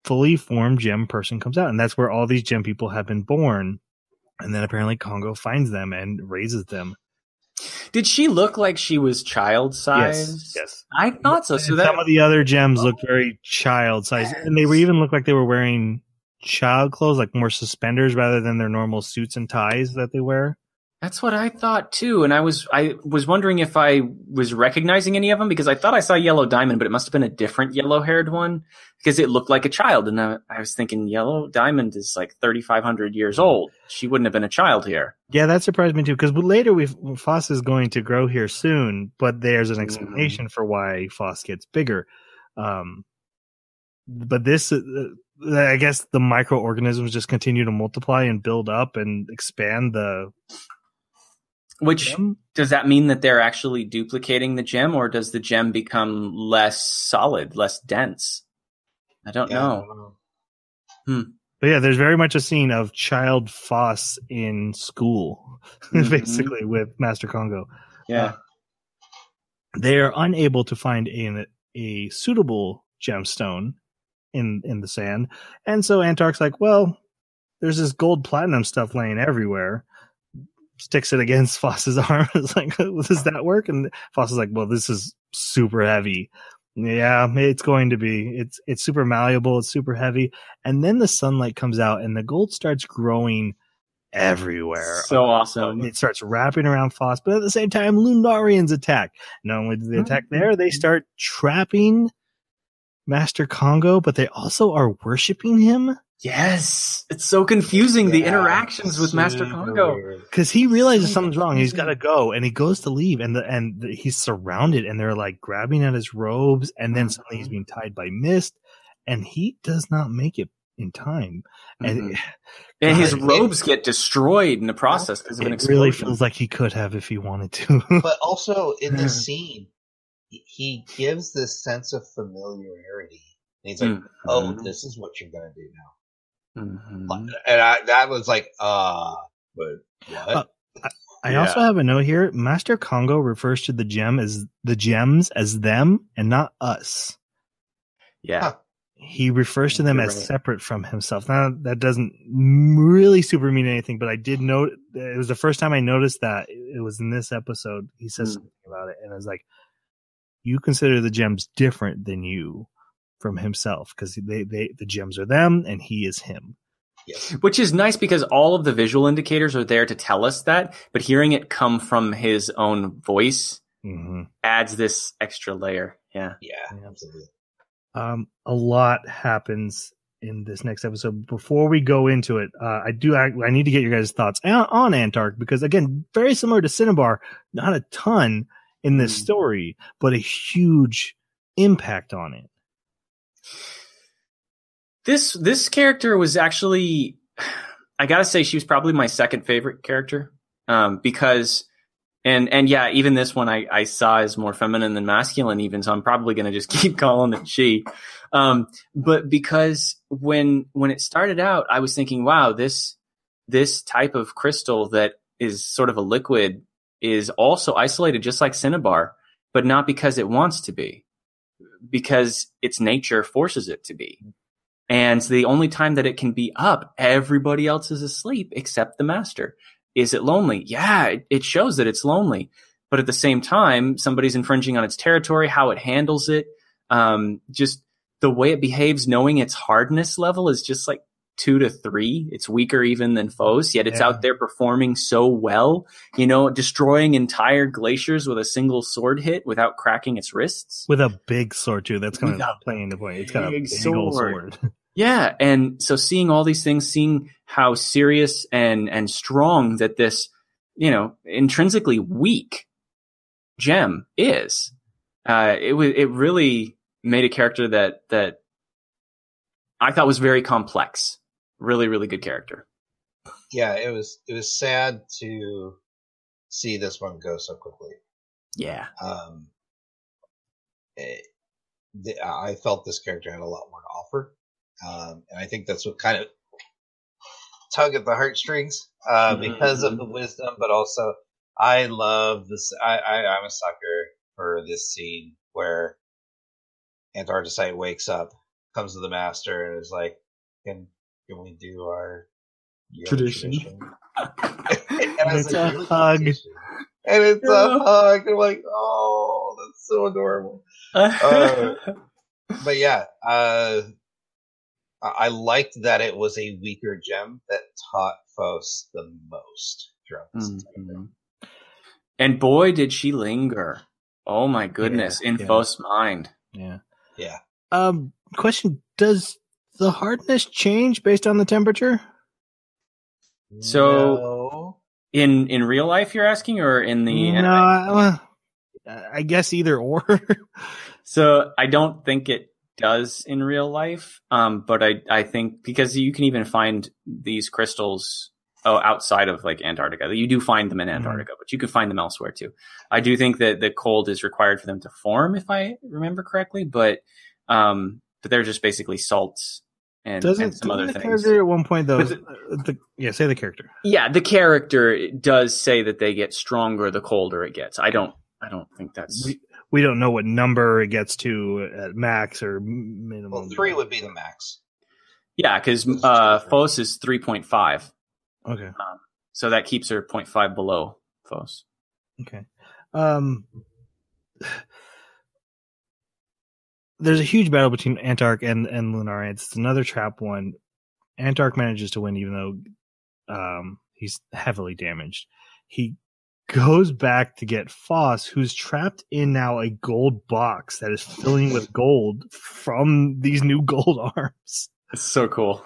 fully formed gem person comes out. And that's where all these gem people have been born. And then apparently Congo finds them and raises them. Did she look like she was child size? Yes. I thought so. So some of the other gems looked very child size. And they even looked like they were wearing child clothes, like more suspenders rather than their normal suits and ties that they wear. That's what I thought too, and I was wondering if I was recognizing any of them because I thought I saw Yellow Diamond, but it must have been a different yellow-haired one because it looked like a child, and I was thinking Yellow Diamond is like 3,500 years old. She wouldn't have been a child here. Yeah, that surprised me too because later Foss is going to grow here soon, but there's an explanation for why Foss gets bigger. But this, I guess, the microorganisms just continue to multiply and build up and expand the. Which does that mean that they're actually duplicating the gem, or does the gem become less solid, less dense? I don't know. But yeah, there's very much a scene of child Foss in school, basically with Master Congo. Yeah, they are unable to find a suitable gemstone in the sand, and so Antark's like, well, there's this gold platinum stuff laying everywhere. Sticks it against Foss's arm. It's like, does that work? And Foss is like, well, this is super heavy. Yeah, it's going to be. It's super malleable. It's super heavy. And then the sunlight comes out and the gold starts growing everywhere. So awesome. It starts wrapping around Foss, but at the same time, Lunarians attack. Not only do they attack there, they start trapping Master Congo, but they also are worshiping him. Yes, it's so confusing, the interactions with Master Congo. Because he realizes something's wrong. He's got to go, and he goes to leave, and he's surrounded, and they're like grabbing at his robes, and then suddenly he's being tied by mist, and he does not make it in time. And his robes get destroyed in the process because of an explosion. It really feels like he could have if he wanted to. But also, in this scene, he gives this sense of familiarity. And he's like, oh, this is what you're going to do now. And that was like, but what? I also have a note here. Master Congo refers to the gems as them and not us. Yeah. Huh. He refers to them as separate from himself. Now, that doesn't really super mean anything, but I did note it was the first time I noticed that it was in this episode. He says something about it, and I was like, you consider the gems different than you from himself because the gems are them and he is him. Yes. Which is nice because all of the visual indicators are there to tell us that, but hearing it come from his own voice adds this extra layer. Yeah, absolutely. A lot happens in this next episode. Before we go into it, I need to get your guys' thoughts on Antark because, again, very similar to Cinnabar, not a ton in this story, but a huge impact on it. This character was actually, I gotta say, she was probably my second favorite character because And yeah, even this one I saw is more feminine than masculine even, so I'm probably going to just keep calling it she. But because when it started out, I was thinking, wow, this type of crystal that is sort of a liquid is also isolated just like cinnabar, but not because it wants to be, because its nature forces it to be. And the only time that it can be up, everybody else is asleep except the master. Is it lonely? Yeah, it shows that it's lonely. But at the same time, somebody's infringing on its territory, how it handles it, just the way it behaves, knowing its hardness level is just like 2 to 3. It's weaker even than foes, yet it's out there performing so well, destroying entire glaciers with a single sword hit without cracking its wrists. With a big sword, too. That's kind of playing the point. It's got a big old sword. Yeah, and so seeing all these things, seeing how serious and strong that this, intrinsically weak gem is, it really made a character that I thought was very complex. Really, really good character. Yeah, it was sad to see this one go so quickly. Yeah. I felt this character had a lot more to offer. And I think that's what kind of tug at the heartstrings because of the wisdom, but also I love this. I'm a sucker for this scene where Antarcticite wakes up, comes to the master, and is like, "Can we do our tradition?" And it's a hug. And it's a hug. I'm like, oh, that's so adorable. But yeah, I liked that it was a weaker gem that taught Fos the most throughout this entire thing. And boy, did she linger. Oh my goodness, in Fos' mind. Yeah. Yeah. Question, does the hardness change based on the temperature? So in real life you're asking, or in the anime? No, I guess either or. So I don't think it does in real life, but I think because you can even find these crystals outside of like Antarctica. You do find them in Antarctica, but you can find them elsewhere too. I do think that the cold is required for them to form, if I remember correctly, but they're just basically salts and some other things. Character at one point though, say the character. Yeah, the character does say that they get stronger the colder it gets. I don't think that's. We don't know what number it gets to at max or minimum. Well, 3 would be the max. Yeah, because Fos is 3.5. Okay. So that keeps her 0.5 below Fos. Okay. There's a huge battle between Antark and Lunarians. It's another trap one. Antark manages to win even though he's heavily damaged. He goes back to get Fos, who's trapped in now a gold box that is filling with gold from these new gold arms. It's so cool.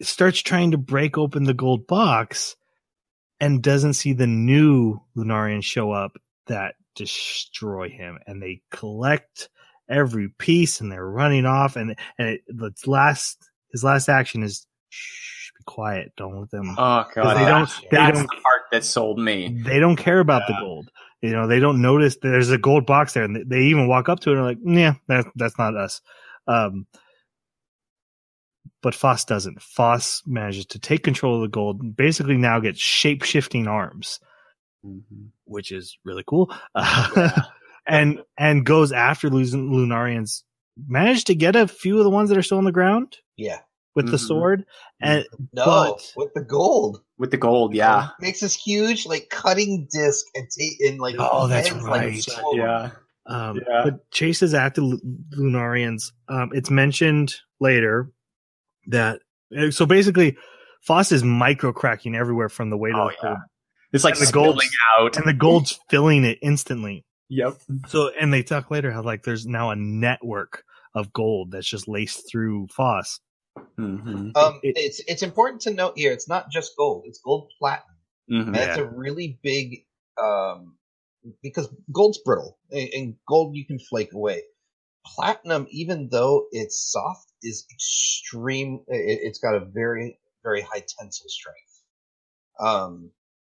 Starts trying to break open the gold box and doesn't see the new Lunarians show up that destroy him. And they collect every piece and they're running off. And his last action is, shh, be quiet. Don't let them. Oh God. That's the part that sold me. They don't care about the gold. They don't notice there's a gold box there, and they even walk up to it and are like, yeah, that's not us. But Fos doesn't. Fos manages to take control of the gold and basically now gets shape-shifting arms, which is really cool. And goes after Lunarians. Managed to get a few of the ones that are still on the ground. Yeah. With the sword. And with the gold. With the gold, yeah. It makes this huge cutting disc and that's right. Yeah. But chases after Lunarians. It's mentioned later that so basically Fos is micro cracking everywhere from the weight of the gold. It's like the gold's out, and the gold's filling it instantly. Yep. So, and they talk later how there's now a network of gold that's just laced through Fos. It's important to note here. It's not just gold; it's gold platinum, and it's a really big because gold's brittle, and gold you can flake away. Platinum, even though it's soft, is extreme. It's got a very, very high tensile strength.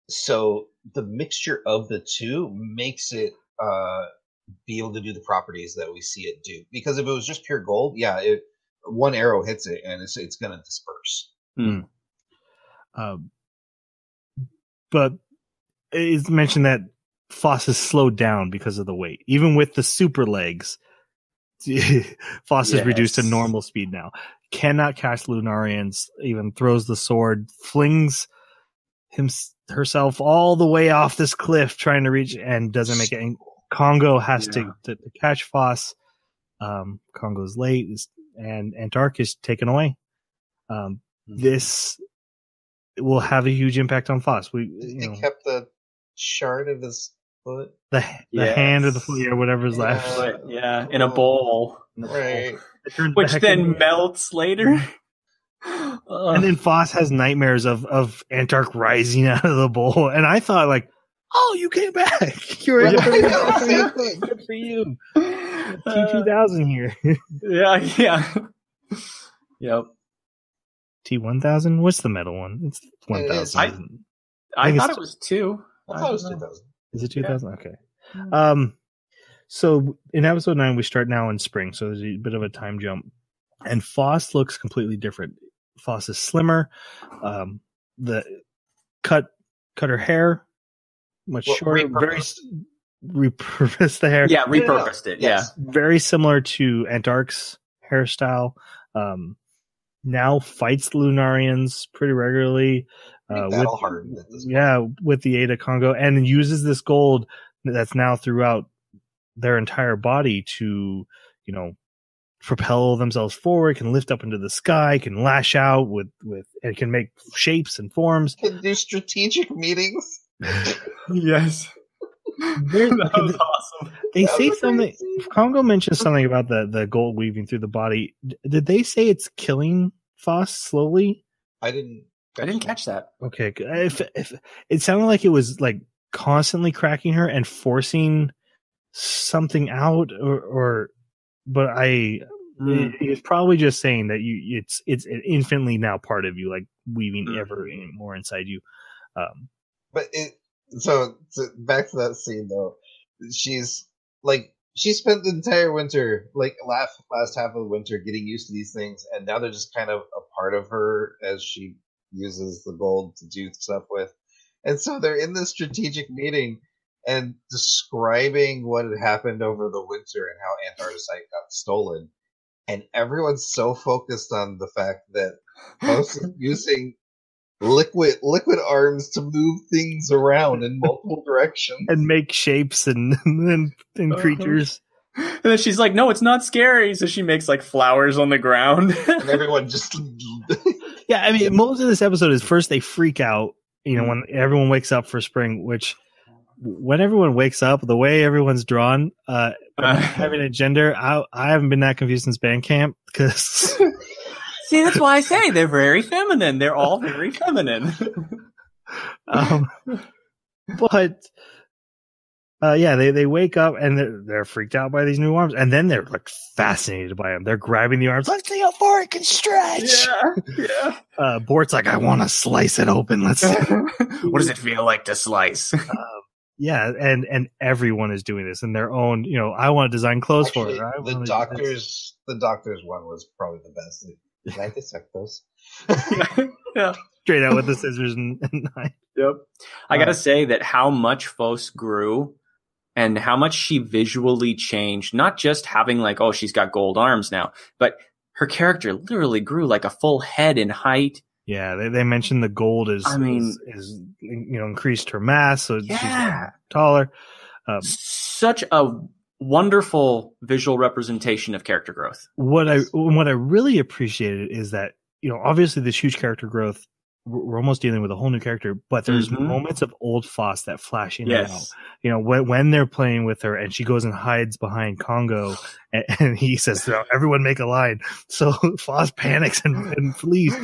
So the mixture of the two makes it be able to do the properties that we see it do. Because if it was just pure gold, yeah, one arrow hits it and it's going to disperse. But it's mentioned that Foss is slowed down because of the weight. Even with the super legs, Foss is reduced to normal speed now. Cannot catch Lunarians, even throws the sword, flings herself all the way off this cliff trying to reach, and doesn't make it. And Congo has to catch Foss. Congo's late, and Antark is taken away. This will have a huge impact on Foss. They kept the shard of his foot, the hand or the foot, or whatever's left. In a bowl, right? Which then melts later. And then Foss has nightmares of Antark rising out of the bowl, and I thought, like, oh, you came back. You're good for you. T2000 here. Yep. T1000. What's the metal one? It's 1000. I thought it was 2. I thought it was 2000. Is it 2000? Okay. So in episode 9, we start now in spring, so there's a bit of a time jump, and Foss looks completely different. Foss is slimmer. The cut her hair much shorter. Very repurposed the hair. Yeah, repurposed it. Yes. Yeah, very similar to Antark's hairstyle. Now fights the Lunarians pretty regularly. With the aid of Congo, and uses this gold that's now throughout their entire body to, propel themselves forward, can lift up into the sky, can lash out with and can make shapes and forms. Can do strategic meetings. Yes. That was awesome. They say something. Congo mentions something about the gold weaving through the body. Did they say it's killing Foss slowly? I didn't catch that. Okay, if it sounded like it was like constantly cracking her and forcing something out, but it's probably just saying that it's infinitely now part of you, like weaving ever more inside you. But so back to that scene though, she spent the entire winter, like last half of the winter, getting used to these things, and now they're just kind of a part of her as she uses the gold to do stuff with. And so they're in this strategic meeting and describing what had happened over the winter and how Antarcticite got stolen. And everyone's so focused on the fact that most is using liquid arms to move things around in multiple directions and make shapes and creatures. And then she's like, "No, it's not scary." So she makes like flowers on the ground, and everyone just yeah. I mean, most of this episode is first they freak out, when everyone wakes up for spring. Which, when everyone wakes up, the way everyone's drawn, having a gender, I haven't been that confused since band camp because. See, that's why I say they're very feminine. They're all very feminine. They wake up and they're freaked out by these new arms, and then they're like fascinated by them. They're grabbing the arms. Let's see how far it can stretch. Yeah. Bort's like, I want to slice it open. Let's see. What does it feel like to slice? And everyone is doing this in their own. I want to design clothes for it. Right? The doctor's one was probably the best. Can I dissect those? Yeah. Straight out with the scissors and knife. Yep. I gotta say that how much Foss grew and how much she visually changed, not just having like, oh, she's got gold arms now, but her character literally grew like a full head in height. Yeah, they mentioned the gold is increased her mass, so she's taller. Such a wonderful visual representation of character growth. What I really appreciated is that, obviously this huge character growth, we're almost dealing with a whole new character, but there's moments of old Foss that flash in and out. When they're playing with her and she goes and hides behind Congo and he says, everyone make a line. So Foss panics and flees.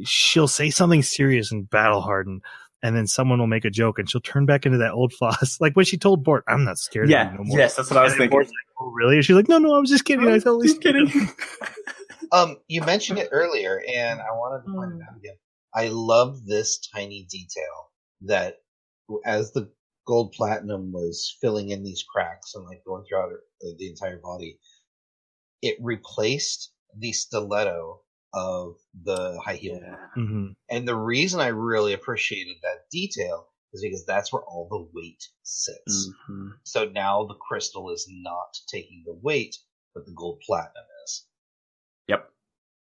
She'll say something serious and battle hardened, and then someone will make a joke and she'll turn back into that old Foss. Like when she told Bort, I'm not scared of you no more. Yes, that's what I was thinking. Bort's like, oh, really? And she's like, no, I was just kidding. I was totally just kidding. You mentioned it earlier, and I wanted to point it out again. I love this tiny detail that as the gold platinum was filling in these cracks and like going throughout the entire body, it replaced the stiletto of the high heel. Yeah. Mm-hmm. And the reason I really appreciated that detail is because that's where all the weight sits. Mm-hmm. So now the crystal is not taking the weight, but the gold platinum is. Yep.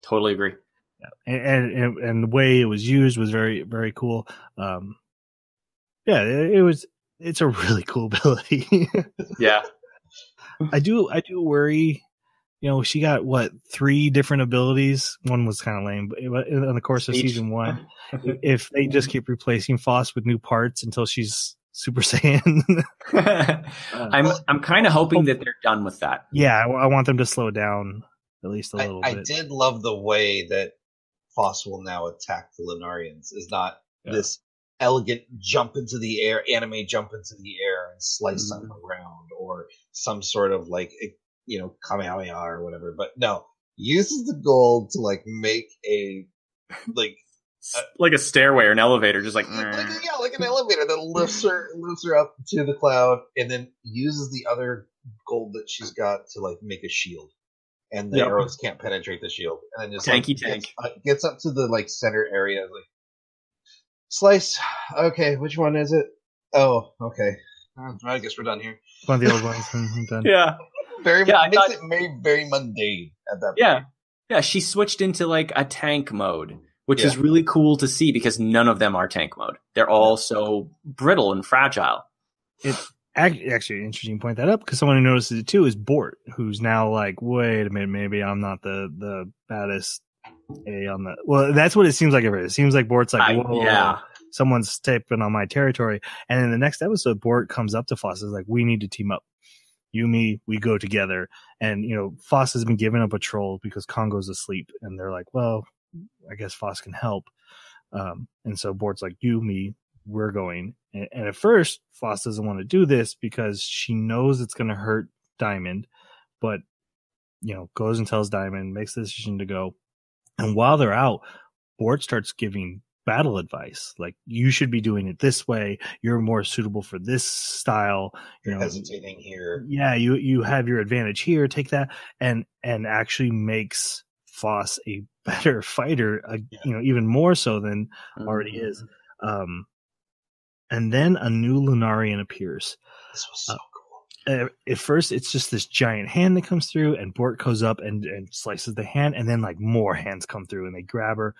Totally agree. Yeah. And the way it was used was very, very cool. It's a really cool ability. Yeah. I do worry. She got 3 different abilities. One was kind of lame, but in the course of season 1, if they just keep replacing Foss with new parts until she's Super Saiyan. I'm kind of hoping that they're done with that. Yeah, I want them to slow down at least a little bit. I did love the way that Foss will now attack the Lunarians. Is not this elegant jump into the air, anime jump into the air and slice them around, or some sort of Kamehameha or whatever. But no, uses the gold to make a like a stairway or an elevator, just like an elevator that lifts her up to the cloud, and then uses the other gold that she's got to make a shield, and the arrows can't penetrate the shield, and then just tank gets up to the center area, slice. Okay, which one is it? Oh, okay. I guess we're done here. One of the old ones. I'm done. Yeah. Makes it very, very mundane at that point. Yeah, she switched into a tank mode, which is really cool to see because none of them are tank mode. They're all so brittle and fragile. It's actually an interesting to point that up because someone who notices it too is Bort, who's now wait a minute, maybe I'm not the baddest A on the. Well, that's what it seems like. It seems like Bort's whoa, someone's stepping on my territory. And in the next episode, Bort comes up to Foss and is like, we need to team up. You, me, we go together. And, Foss has been given a patrol because Congo's asleep. And they're like, well, I guess Foss can help. And so Bort's like, you, me, we're going. And at first, Foss doesn't want to do this because she knows it's going to hurt Diamond. But, goes and tells Diamond, makes the decision to go. And while they're out, Bort starts giving battle advice. You should be doing it this way. You're more suitable for this style. You're hesitating here. Yeah, you have your advantage here. Take that, and actually makes Foss a better fighter. Even more so than already is. And then a new Lunarian appears. This was so cool. At first, it's just this giant hand that comes through, and Bort goes up and slices the hand, and then more hands come through, and they grab her.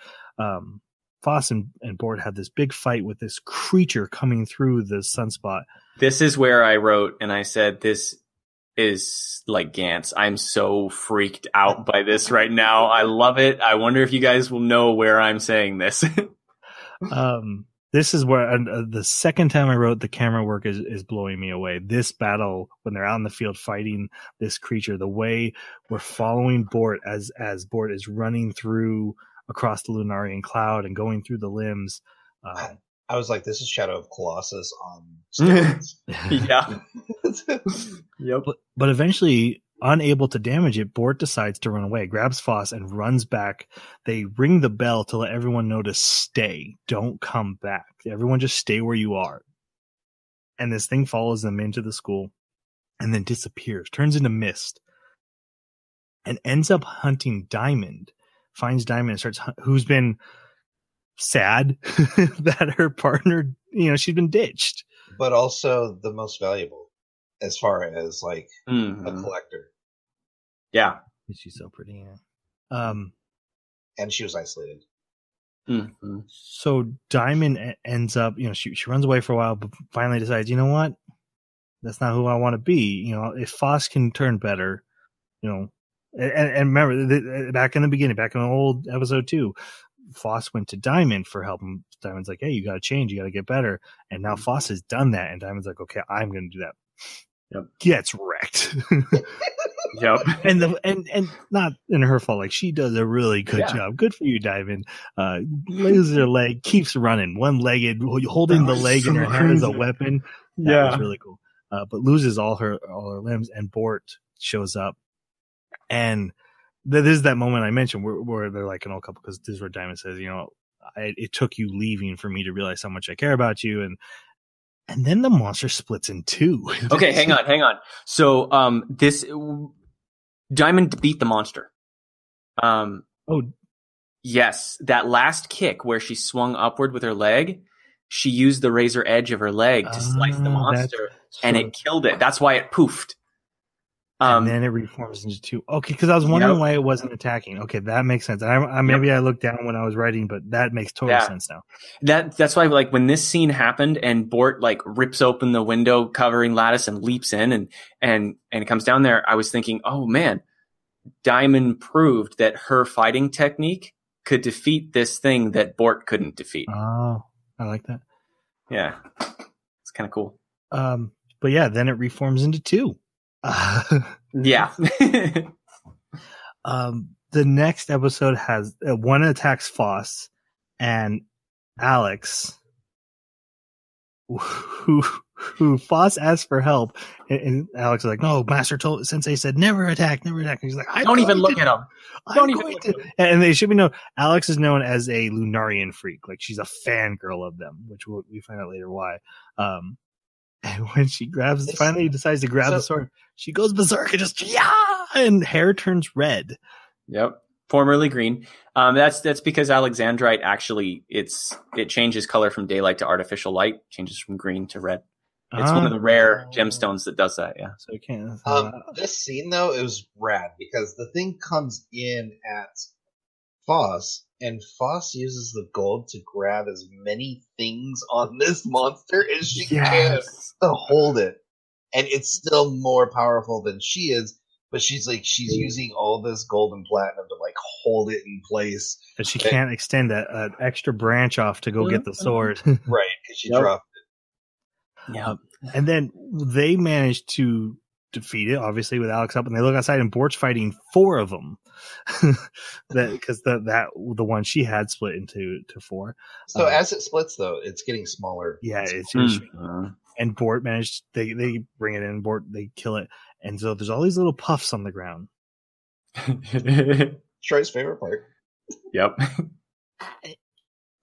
Foss and Bort have this big fight with this creature coming through the sunspot. This is where I wrote, and I said, this is like Gantz. I'm so freaked out by this right now. I love it. I wonder if you guys will know where I'm saying this. This is where the second time I wrote, the camera work is blowing me away. This battle, when they're out in the field fighting this creature, the way we're following Bort as Bort is running through across the Lunarian cloud and going through the limbs. I was like, this is Shadow of Colossus on steroids. Yeah. Yep. But eventually, unable to damage it, Bort decides to run away, grabs Foss and runs back. They ring the bell to let everyone know to stay. Don't come back. Everyone just stay where you are. And this thing follows them into the school and then disappears, turns into mist, and ends up hunting Diamond. Finds Diamond and starts who's been sad that her partner, she's been ditched. But also the most valuable as far as a collector. Yeah. She's so pretty. Yeah. And she was isolated. Mm-hmm. So Diamond ends up, she runs away for a while, but finally decides, you know what? That's not who I want to be. If Foss can turn better, and remember, back in the beginning, back in the old episode 2, Foss went to Diamond for help. And Diamond's like, hey, you got to change. You got to get better. And now Foss has done that. And Diamond's like, okay, I'm going to do that. Yep. Gets wrecked. Yep. And not in her fault. She does a really good job. Good for you, Diamond. Loses her leg, keeps running. One-legged, holding the leg in her hand as a weapon. That was really cool. But loses all her limbs. And Bort shows up. And this is that moment I mentioned where they're like an old couple, because this is where Diamond says, it took you leaving for me to realize how much I care about you. And then the monster splits in two. Okay, hang on. So, this Diamond beat the monster. Yes, that last kick where she swung upward with her leg, she used the razor edge of her leg to slice the monster, and it killed it. That's why it poofed. And then it reforms into two. Okay, because I was wondering why it wasn't attacking. Okay, that makes sense. Maybe I looked down when I was writing, but that makes total sense now. That's why, like, when this scene happened and Bort like rips open the window covering lattice and leaps in and it comes down there, I was thinking, oh man, Diamond proved that her fighting technique could defeat this thing that Bort couldn't defeat. Oh, I like that. Yeah, it's kind of cool. But yeah, then it reforms into two. Yeah. The next episode has one attacks Foss and Alex, who Foss asks for help, and Alex is like, "No, Sensei said never attack." And he's like, "Don't even look at him. Don't even look at him." And they should be known. Alex is known as a Lunarian freak, like she's a fangirl of them, which we find out later why. And when she finally decides to grab the sword, she goes berserk and just and hair turns red. Yep, formerly green. That's because Alexandrite actually it changes color from daylight to artificial light, changes from green to red. It's one of the rare gemstones that does that. Yeah. So you can't. This scene though, it was rad because the thing comes in at Foss, and Foss uses the gold to grab as many things on this monster as she can to hold it. And it's still more powerful than she is, but she's using all this gold and platinum to like hold it in place. But she can't extend an extra branch off to go get the sword. Right, because she dropped it. Yeah. And then they managed to defeat it, obviously, with Alex up, and they look outside, and Bort's fighting four of them. Because the one she had split into four. So as it splits, though, it's getting smaller. Yeah, it's and Bort managed. They bring it in. Bort, they kill it, and so there's all these little puffs on the ground. Troy's favorite part. Yep.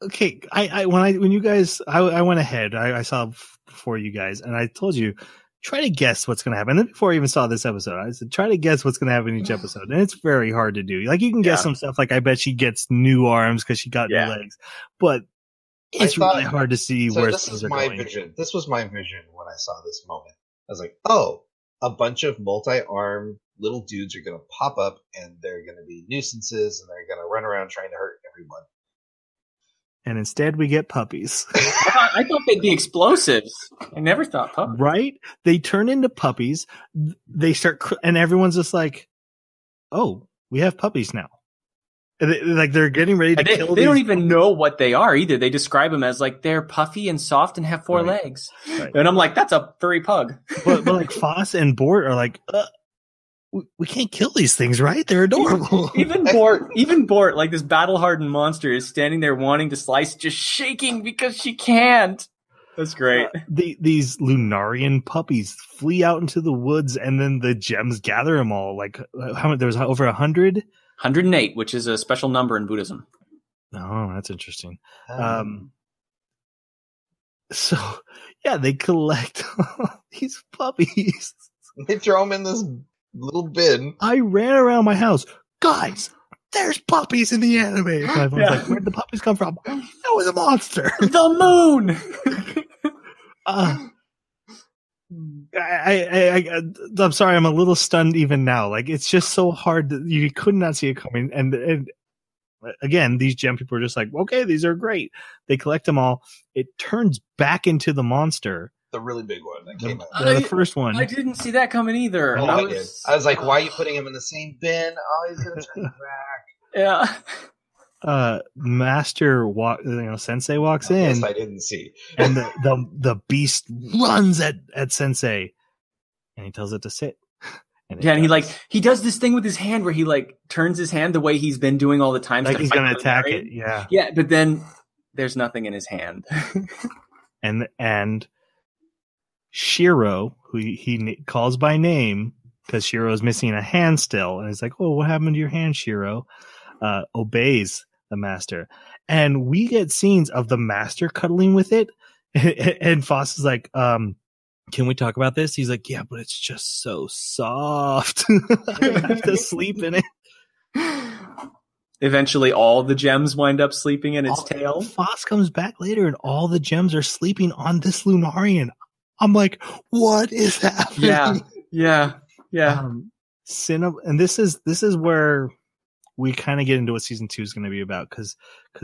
Okay, I went ahead. I saw before you guys, and I told you, try to guess what's going to happen. And then before I even saw this episode, I said, try to guess what's going to happen in each episode. And it's very hard to do. Like, you can guess some stuff, like I bet she gets new arms because she got new legs. But it's really hard to see where things are going. This was my vision when I saw this moment. I was like, oh, a bunch of multi-armed little dudes are going to pop up, and they're going to be nuisances, and they're going to run around trying to hurt everyone. And instead, we get puppies. I thought they'd be explosives. I never thought puppies. Right? They turn into puppies. They start, and everyone's just like, "Oh, we have puppies now." And they're getting ready to kill. They don't even know what they are either. They describe them as like they're puffy and soft and have four legs. Right. And I'm like, that's a furry pug. but like Foss and Bort are like, we can't kill these things, right? They're adorable. Even Bort, like this battle-hardened monster, is standing there wanting to slice, just shaking because she can't. That's great. These Lunarian puppies flee out into the woods, and then the gems gather them all. Like, how many? There was over 100? 108, which is a special number in Buddhism. Oh, that's interesting. So, yeah, they collect these puppies. They throw them in this little bin. I ran around my house. Guys, there's puppies in the anime. And my phone's like, where'd the puppies come from? That was a monster. The moon. I'm sorry, I'm a little stunned even now. Like, it's just so hard that you could not see it coming. And again, these gem people are just like, okay, these are great. They collect them all. It turns back into the monster. The really big one that came out. The first one. I didn't see that coming either. Oh, I did. I was like, why are you putting him in the same bin? Oh, he's going to turn back. Yeah. Master Sensei walks in. Yes, I didn't see. And the beast runs at Sensei, and he tells it to sit. And he does this thing with his hand where he like turns his hand the way he's been doing all the time. Like he's going to attack it. Yeah. Yeah, but then there's nothing in his hand. and Shiro, who he calls by name because Shiro is missing a hand still, and he's like, "Oh, what happened to your hand, Shiro?" Obeys the master, And we get scenes of the master cuddling with it. And Foss is like, can we talk about this? He's like, yeah, but it's just so soft. I have to sleep in it. Eventually, all the gems wind up sleeping in its tail. Foss comes back later, and all the gems are sleeping on this Lunarian. I'm like, what is happening? Yeah. And this is where we kind of get into what season 2 is going to be about, because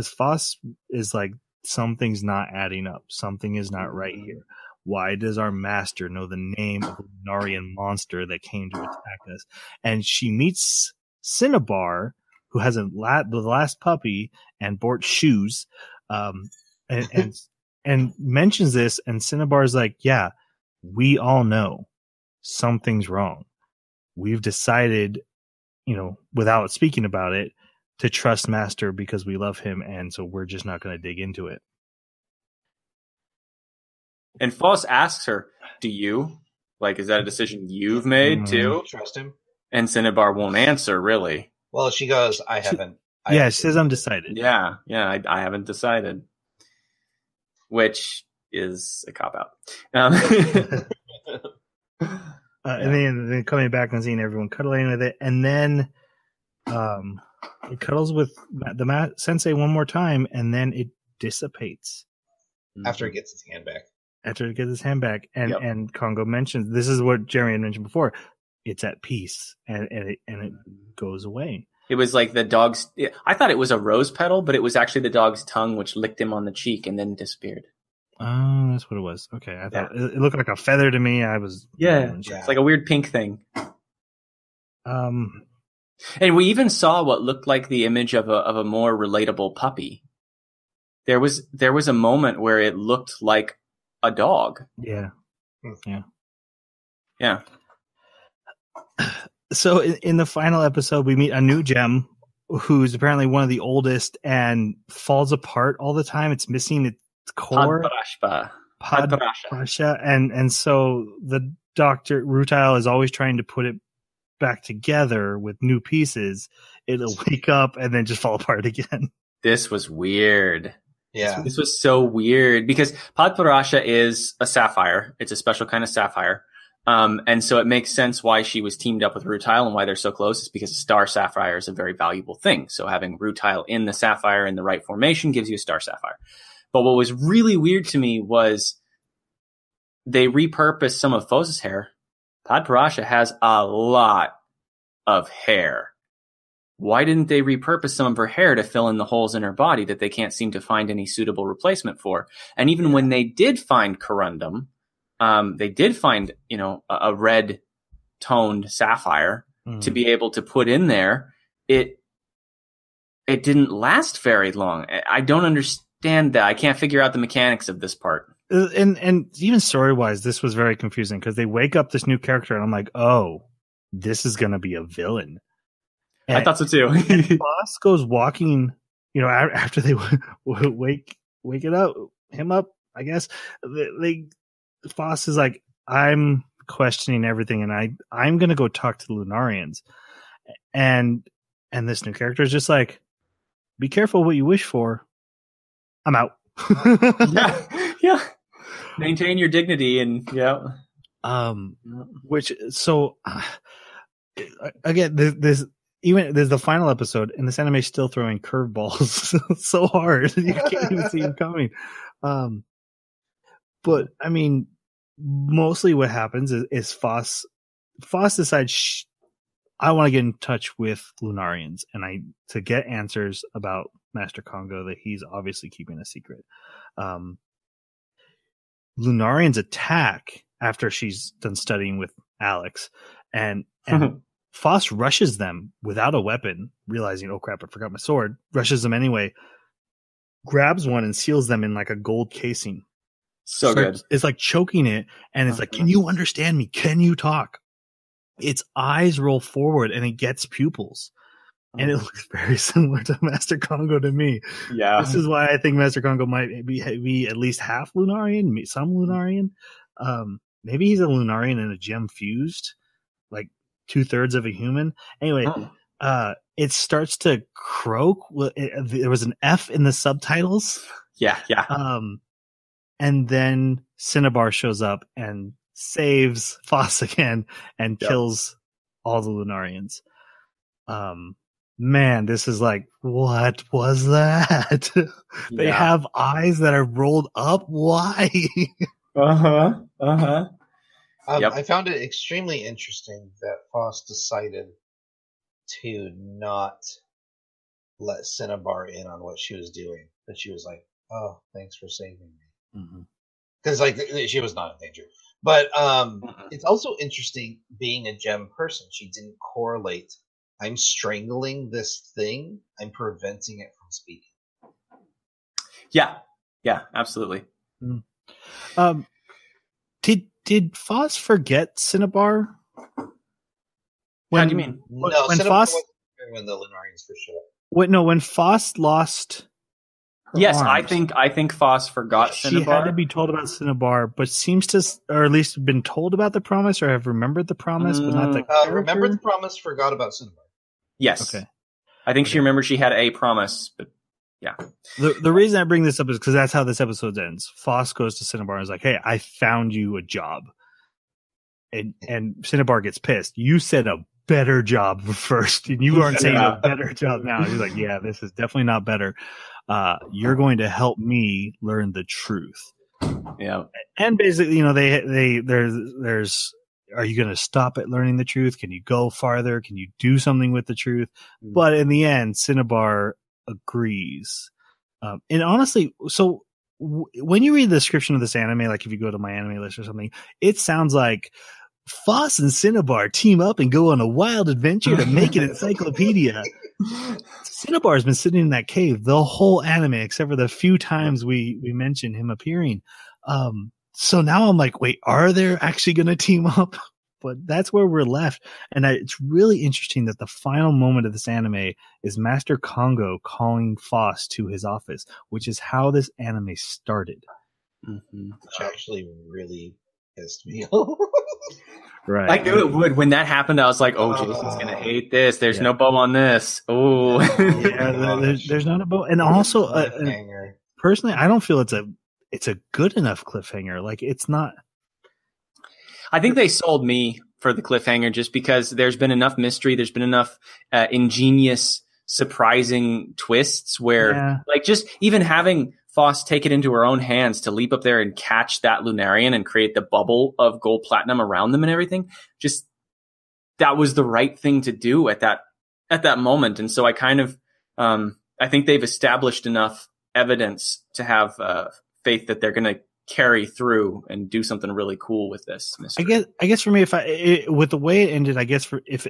Foss is like, something's not adding up. Something is not right here. Why does our master know the name of the Lunarian monster that came to attack us? And she meets Cinnabar, who has the last puppy and Bort's shoes, and mentions this, and Cinnabar's like, yeah, we all know something's wrong. We've decided, without speaking about it, to trust Master because we love him, and so we're just not going to dig into it. And Foss asks her, do you? Like, is that a decision you've made too? Trust him? And Cinnabar won't answer, really. Well, she goes, I haven't. She says undecided. Yeah, I haven't decided. Which is a cop-out. And then coming back and seeing everyone cuddling with it, and then it cuddles with the sensei one more time, and then it dissipates. After it gets its hand back. And Congo mentions, this is what Jeremy had mentioned before, it's at peace, and it goes away. It was like the dog's... I thought it was a rose petal, but it was actually the dog's tongue, which licked him on the cheek and then disappeared. Oh, that's what it was. Okay, I thought it looked like a feather to me. I was... It's like a weird pink thing. And we even saw what looked like the image of a more relatable puppy. There was a moment where it looked like a dog. Yeah. So in the final episode, we meet a new gem who's apparently one of the oldest and falls apart all the time. It's missing its core. Padrasha. And so the Dr. Rutile is always trying to put it back together with new pieces. It'll wake up and then just fall apart again. This was weird. Yeah. This was so weird because Padrasha is a sapphire. It's a special kind of sapphire. And so it makes sense why she was teamed up with Rutile and why they're so close. It's because a star sapphire is a very valuable thing. So having Rutile in the sapphire in the right formation gives you a star sapphire. But what was really weird to me was they repurposed some of Fosa's hair. Padrasha has a lot of hair. Why didn't they repurpose some of her hair to fill in the holes in her body that they can't seem to find any suitable replacement for? And even when they did find corundum, they did find, a red toned sapphire to be able to put in there. It didn't last very long. I don't understand that. I can't figure out the mechanics of this part. And even story wise, this was very confusing because they wake up this new character and I'm like, oh, this is going to be a villain. And I thought so too. Boss goes walking, after they wake him up, I guess. Foss is like, I'm questioning everything, and I'm gonna go talk to the Lunarians, and this new character is just like, be careful what you wish for. I'm out. yeah. Maintain your dignity, and which so again, there's the final episode, and this anime is still throwing curveballs so hard you can't even see them coming. But I mean, mostly what happens is Foss decides I want to get in touch with Lunarians to get answers about Master Congo that he's obviously keeping a secret. Lunarians attack after she's done studying with Alex, and Foss rushes them without a weapon, realizing, oh crap, I forgot my sword. Rushes them anyway, grabs one and seals them in like a gold casing. So good. It's like choking it, and it's like, can you understand me? Can you talk? Its eyes roll forward, and it gets pupils. And it looks very similar to Master Congo to me. Yeah. This is why I think Master Congo might be at least half Lunarian, some Lunarian. Maybe he's a Lunarian and a gem fused, like 2/3 of a human. Anyway, it starts to croak. There was an F in the subtitles. Yeah. And then Cinnabar shows up and saves Foss again and kills all the Lunarians. Man, this is like, what was that? They have eyes that are rolled up. Why? I found it extremely interesting that Foss decided to not let Cinnabar in on what she was doing. That she was like, "Oh, thanks for saving me," because like she was not in danger. But it's also interesting being a gem person. She didn't correlate. I'm strangling this thing. I'm preventing it from speaking. Yeah, absolutely. Did Foss forget Cinnabar? How do you mean? No, when Cinnabar Foss wasn't here when the Lunarians first showed up. When Foss lost her yes, arms, I think Foss forgot Cinnabar. She had to be told about Cinnabar, but seems to, or at least been told about the promise, or have remembered the promise, but not the character. Remembered the promise, forgot about Cinnabar. Yes. Okay. I think she remembered she had a promise, but yeah. The reason I bring this up is because that's how this episode ends. Foss goes to Cinnabar and is like, "Hey, I found you a job," and Cinnabar gets pissed. You said a better job first, and you aren't saying a better job now. He's like, "Yeah, this is definitely not better. You're going to help me learn the truth." Yeah, and basically, there's. Are you going to stop at learning the truth? Can you go farther? Can you do something with the truth? But in the end, Cinnabar agrees. And honestly, so when you read the description of this anime, like if you go to my anime list or something, it sounds like Foss and Cinnabar team up and go on a wild adventure to make an encyclopedia. Cinnabar has been sitting in that cave the whole anime, except for the few times we mentioned him appearing. So now I'm like, wait, are they actually going to team up? But that's where we're left. And it's really interesting that the final moment of this anime is Master Congo calling Foss to his office, which is how this anime started. Which actually really pissed me off. Right. I knew it would. When that happened, I was like, oh, Jason's going to hate this. There's no bow on this. Oh. There's not a bow. And also, personally, I don't feel it's a good enough cliffhanger. Like, it's not. I think they sold me for the cliffhanger just because there's been enough mystery. There's been enough ingenious, surprising twists where, like, just even having Foss take it into her own hands to leap up there and catch that Lunarian and create the bubble of gold platinum around them and everything. Just that was the right thing to do at that moment. And so I kind of, I think they've established enough evidence to have faith that they're going to carry through and do something really cool with this mystery. I guess for me, with the way it ended, I guess if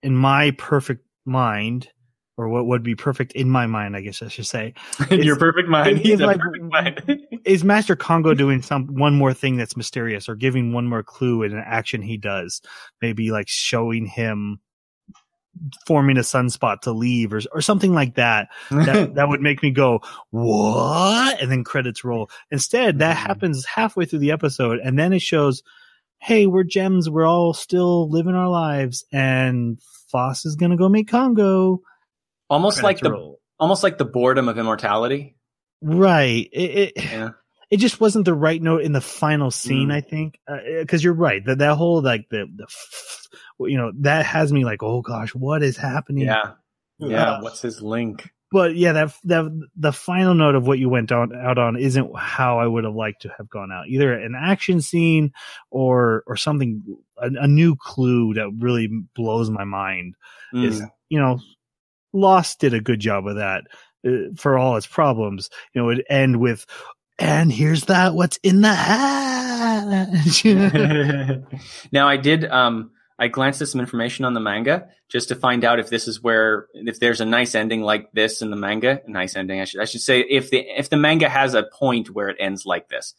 in my perfect mind, or what would be perfect in my mind, I guess I should say, in your perfect mind, he's a perfect mind. Is Master Congo doing one more thing that's mysterious, or giving one more clue in an action he does? Maybe like showing him forming a sunspot to leave or something like that. That would make me go, what? And then credits roll. Instead, that happens halfway through the episode, and then it shows, hey, we're gems, we're all still living our lives, and Foss is gonna go meet Congo. Almost like the boredom of immortality. Right. It just wasn't the right note in the final scene, I think. Because you're right. That whole, like, that has me like, oh gosh, what is happening? Yeah. What's his link? But yeah, the final note of what you went out on isn't how I would have liked to have gone out. Either an action scene or something, a new clue that really blows my mind. Is, Lost did a good job of that for all its problems. It would end with, and here's what's in the hatch. Now I did, I glanced at some information on the manga just to find out if there's a nice ending like this in the manga. A nice ending, I should say, if the manga has a point where it ends like this.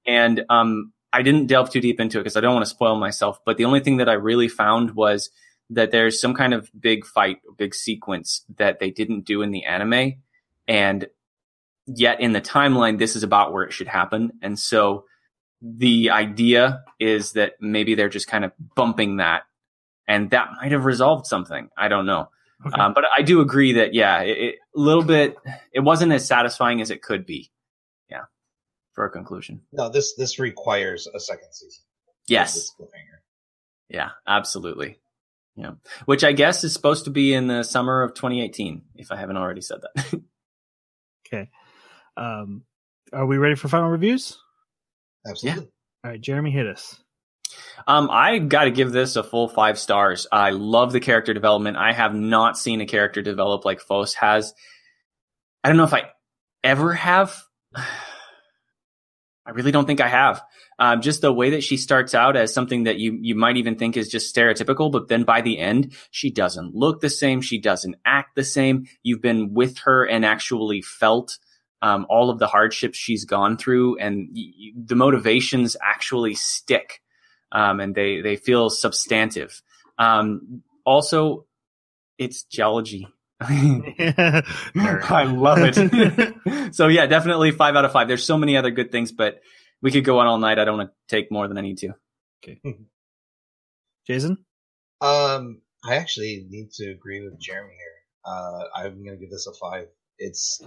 And I didn't delve too deep into it because I don't want to spoil myself. But the only thing that I really found was that there's some kind of big fight, big sequence that they didn't do in the anime. And yet in the timeline, this is about where it should happen. And so the idea is that maybe they're just kind of bumping that, and that might have resolved something. I don't know. Okay. But I do agree that, a little bit, it wasn't as satisfying as it could be. Yeah. For a conclusion. No, this requires a second season. Yes. Yeah, absolutely. Yeah. Which I guess is supposed to be in the summer of 2018, if I haven't already said that. Okay. Are we ready for final reviews? Absolutely. Yeah. All right, Jeremy, hit us. I got to give this a full 5 stars. I love the character development. I have not seen a character develop like Fos has. I don't know if I ever have. I really don't think I have. Just the way that she starts out as something that you might even think is just stereotypical, but then by the end, she doesn't look the same. She doesn't act the same. You've been with her and actually felt all of the hardships she's gone through, and the motivations actually stick, and they feel substantive. Also, it's geology. I love it. So yeah, definitely 5 out of 5. There's so many other good things, but we could go on all night. I don't want to take more than I need to. Okay. Jason? I actually need to agree with Jeremy here. I'm going to give this a 5. It's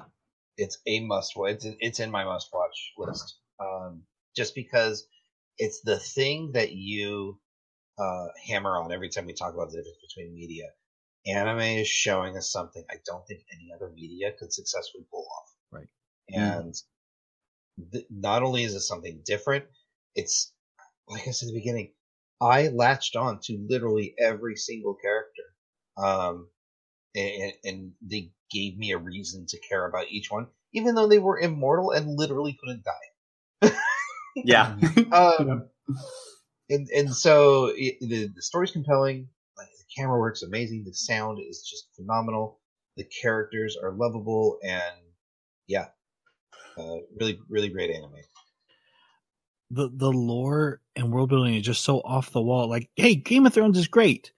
a must watch. It's in my must watch list. Just because it's the thing that you hammer on every time we talk about the difference between media. Anime is showing us something I don't think any other media could successfully pull off. Right. And not only is it something different, it's, like I said at the beginning, I latched on to literally every single character. And they gave me a reason to care about each one, even though they were immortal and literally couldn't die. Yeah. And so the story's compelling. Like, the camera work's amazing. The sound is just phenomenal. The characters are lovable, and really, really great anime. The lore and world building is just so off the wall. Like, hey, Game of Thrones is great,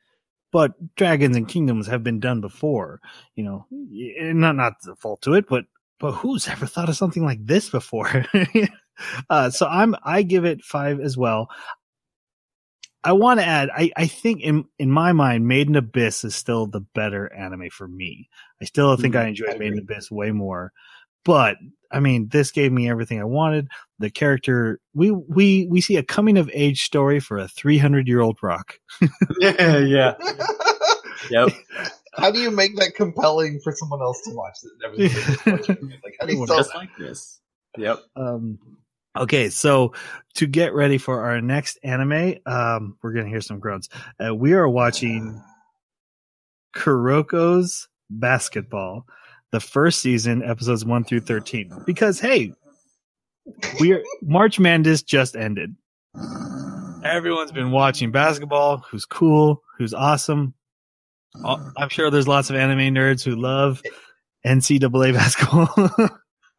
but Dragons and Kingdoms have been done before. You know, not the fault to it, but who's ever thought of something like this before? So I give it 5 as well. I want to add, I think in my mind, Made in Abyss is still the better anime for me. I still think I enjoyed Made in Abyss way more. But I mean, this gave me everything I wanted. The character, we see a coming of age story for a 300-year-old rock. Yeah. Yep. How do you make that compelling for someone else to watch that never seen this? Like, how do you sell Just that? like this. Yep. Okay, so to get ready for our next anime, we're going to hear some groans. We are watching Kuroko's Basketball, the first season, episodes 1 through 13. Because, hey, March Madness just ended. Everyone's been watching basketball. Who's cool? Who's awesome? I'm sure there's lots of anime nerds who love NCAA basketball.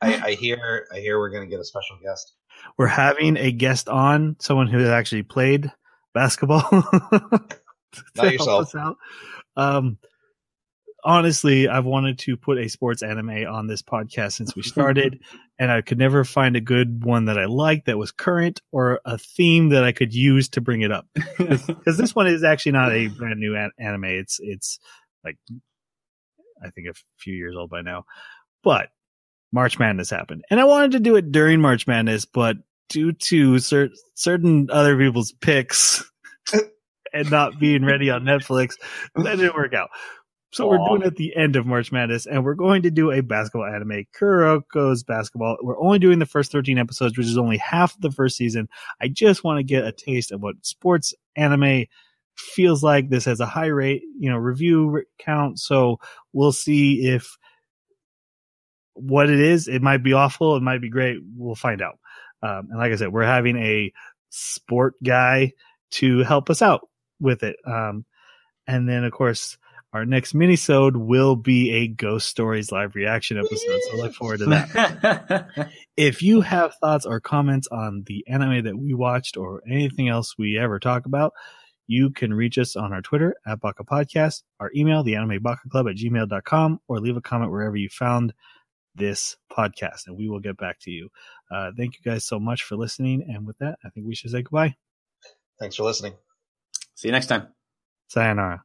I hear we're going to get a special guest. We're having a guest on, someone who has actually played basketball. Not yourself. Honestly, I've wanted to put a sports anime on this podcast since we started, and I could never find a good one that I liked that was current or a theme that I could use to bring it up. Because this one is actually not a brand new anime. It's like, I think a few years old by now. But March Madness happened. And I wanted to do it during March Madness, but due to certain other people's picks and not being ready on Netflix, that didn't work out. So we're doing it at the end of March Madness, and we're going to do a basketball anime, Kuroko's Basketball. We're only doing the first 13 episodes, which is only half of the first season. I just want to get a taste of what sports anime feels like. This has a high rate, review count, so we'll see if what it is. It might be awful. It might be great. We'll find out. And like I said, we're having a sport guy to help us out with it. And then, of course, our next minisode will be a Ghost Stories live reaction episode. So look forward to that. If you have thoughts or comments on the anime that we watched or anything else we ever talk about, you can reach us on our Twitter at Baka Podcast, our email, theanimebakaclub@gmail.com, or leave a comment wherever you found this podcast, and we will get back to you. Thank you guys so much for listening. And with that, I think we should say goodbye. Thanks for listening. See you next time. Sayonara.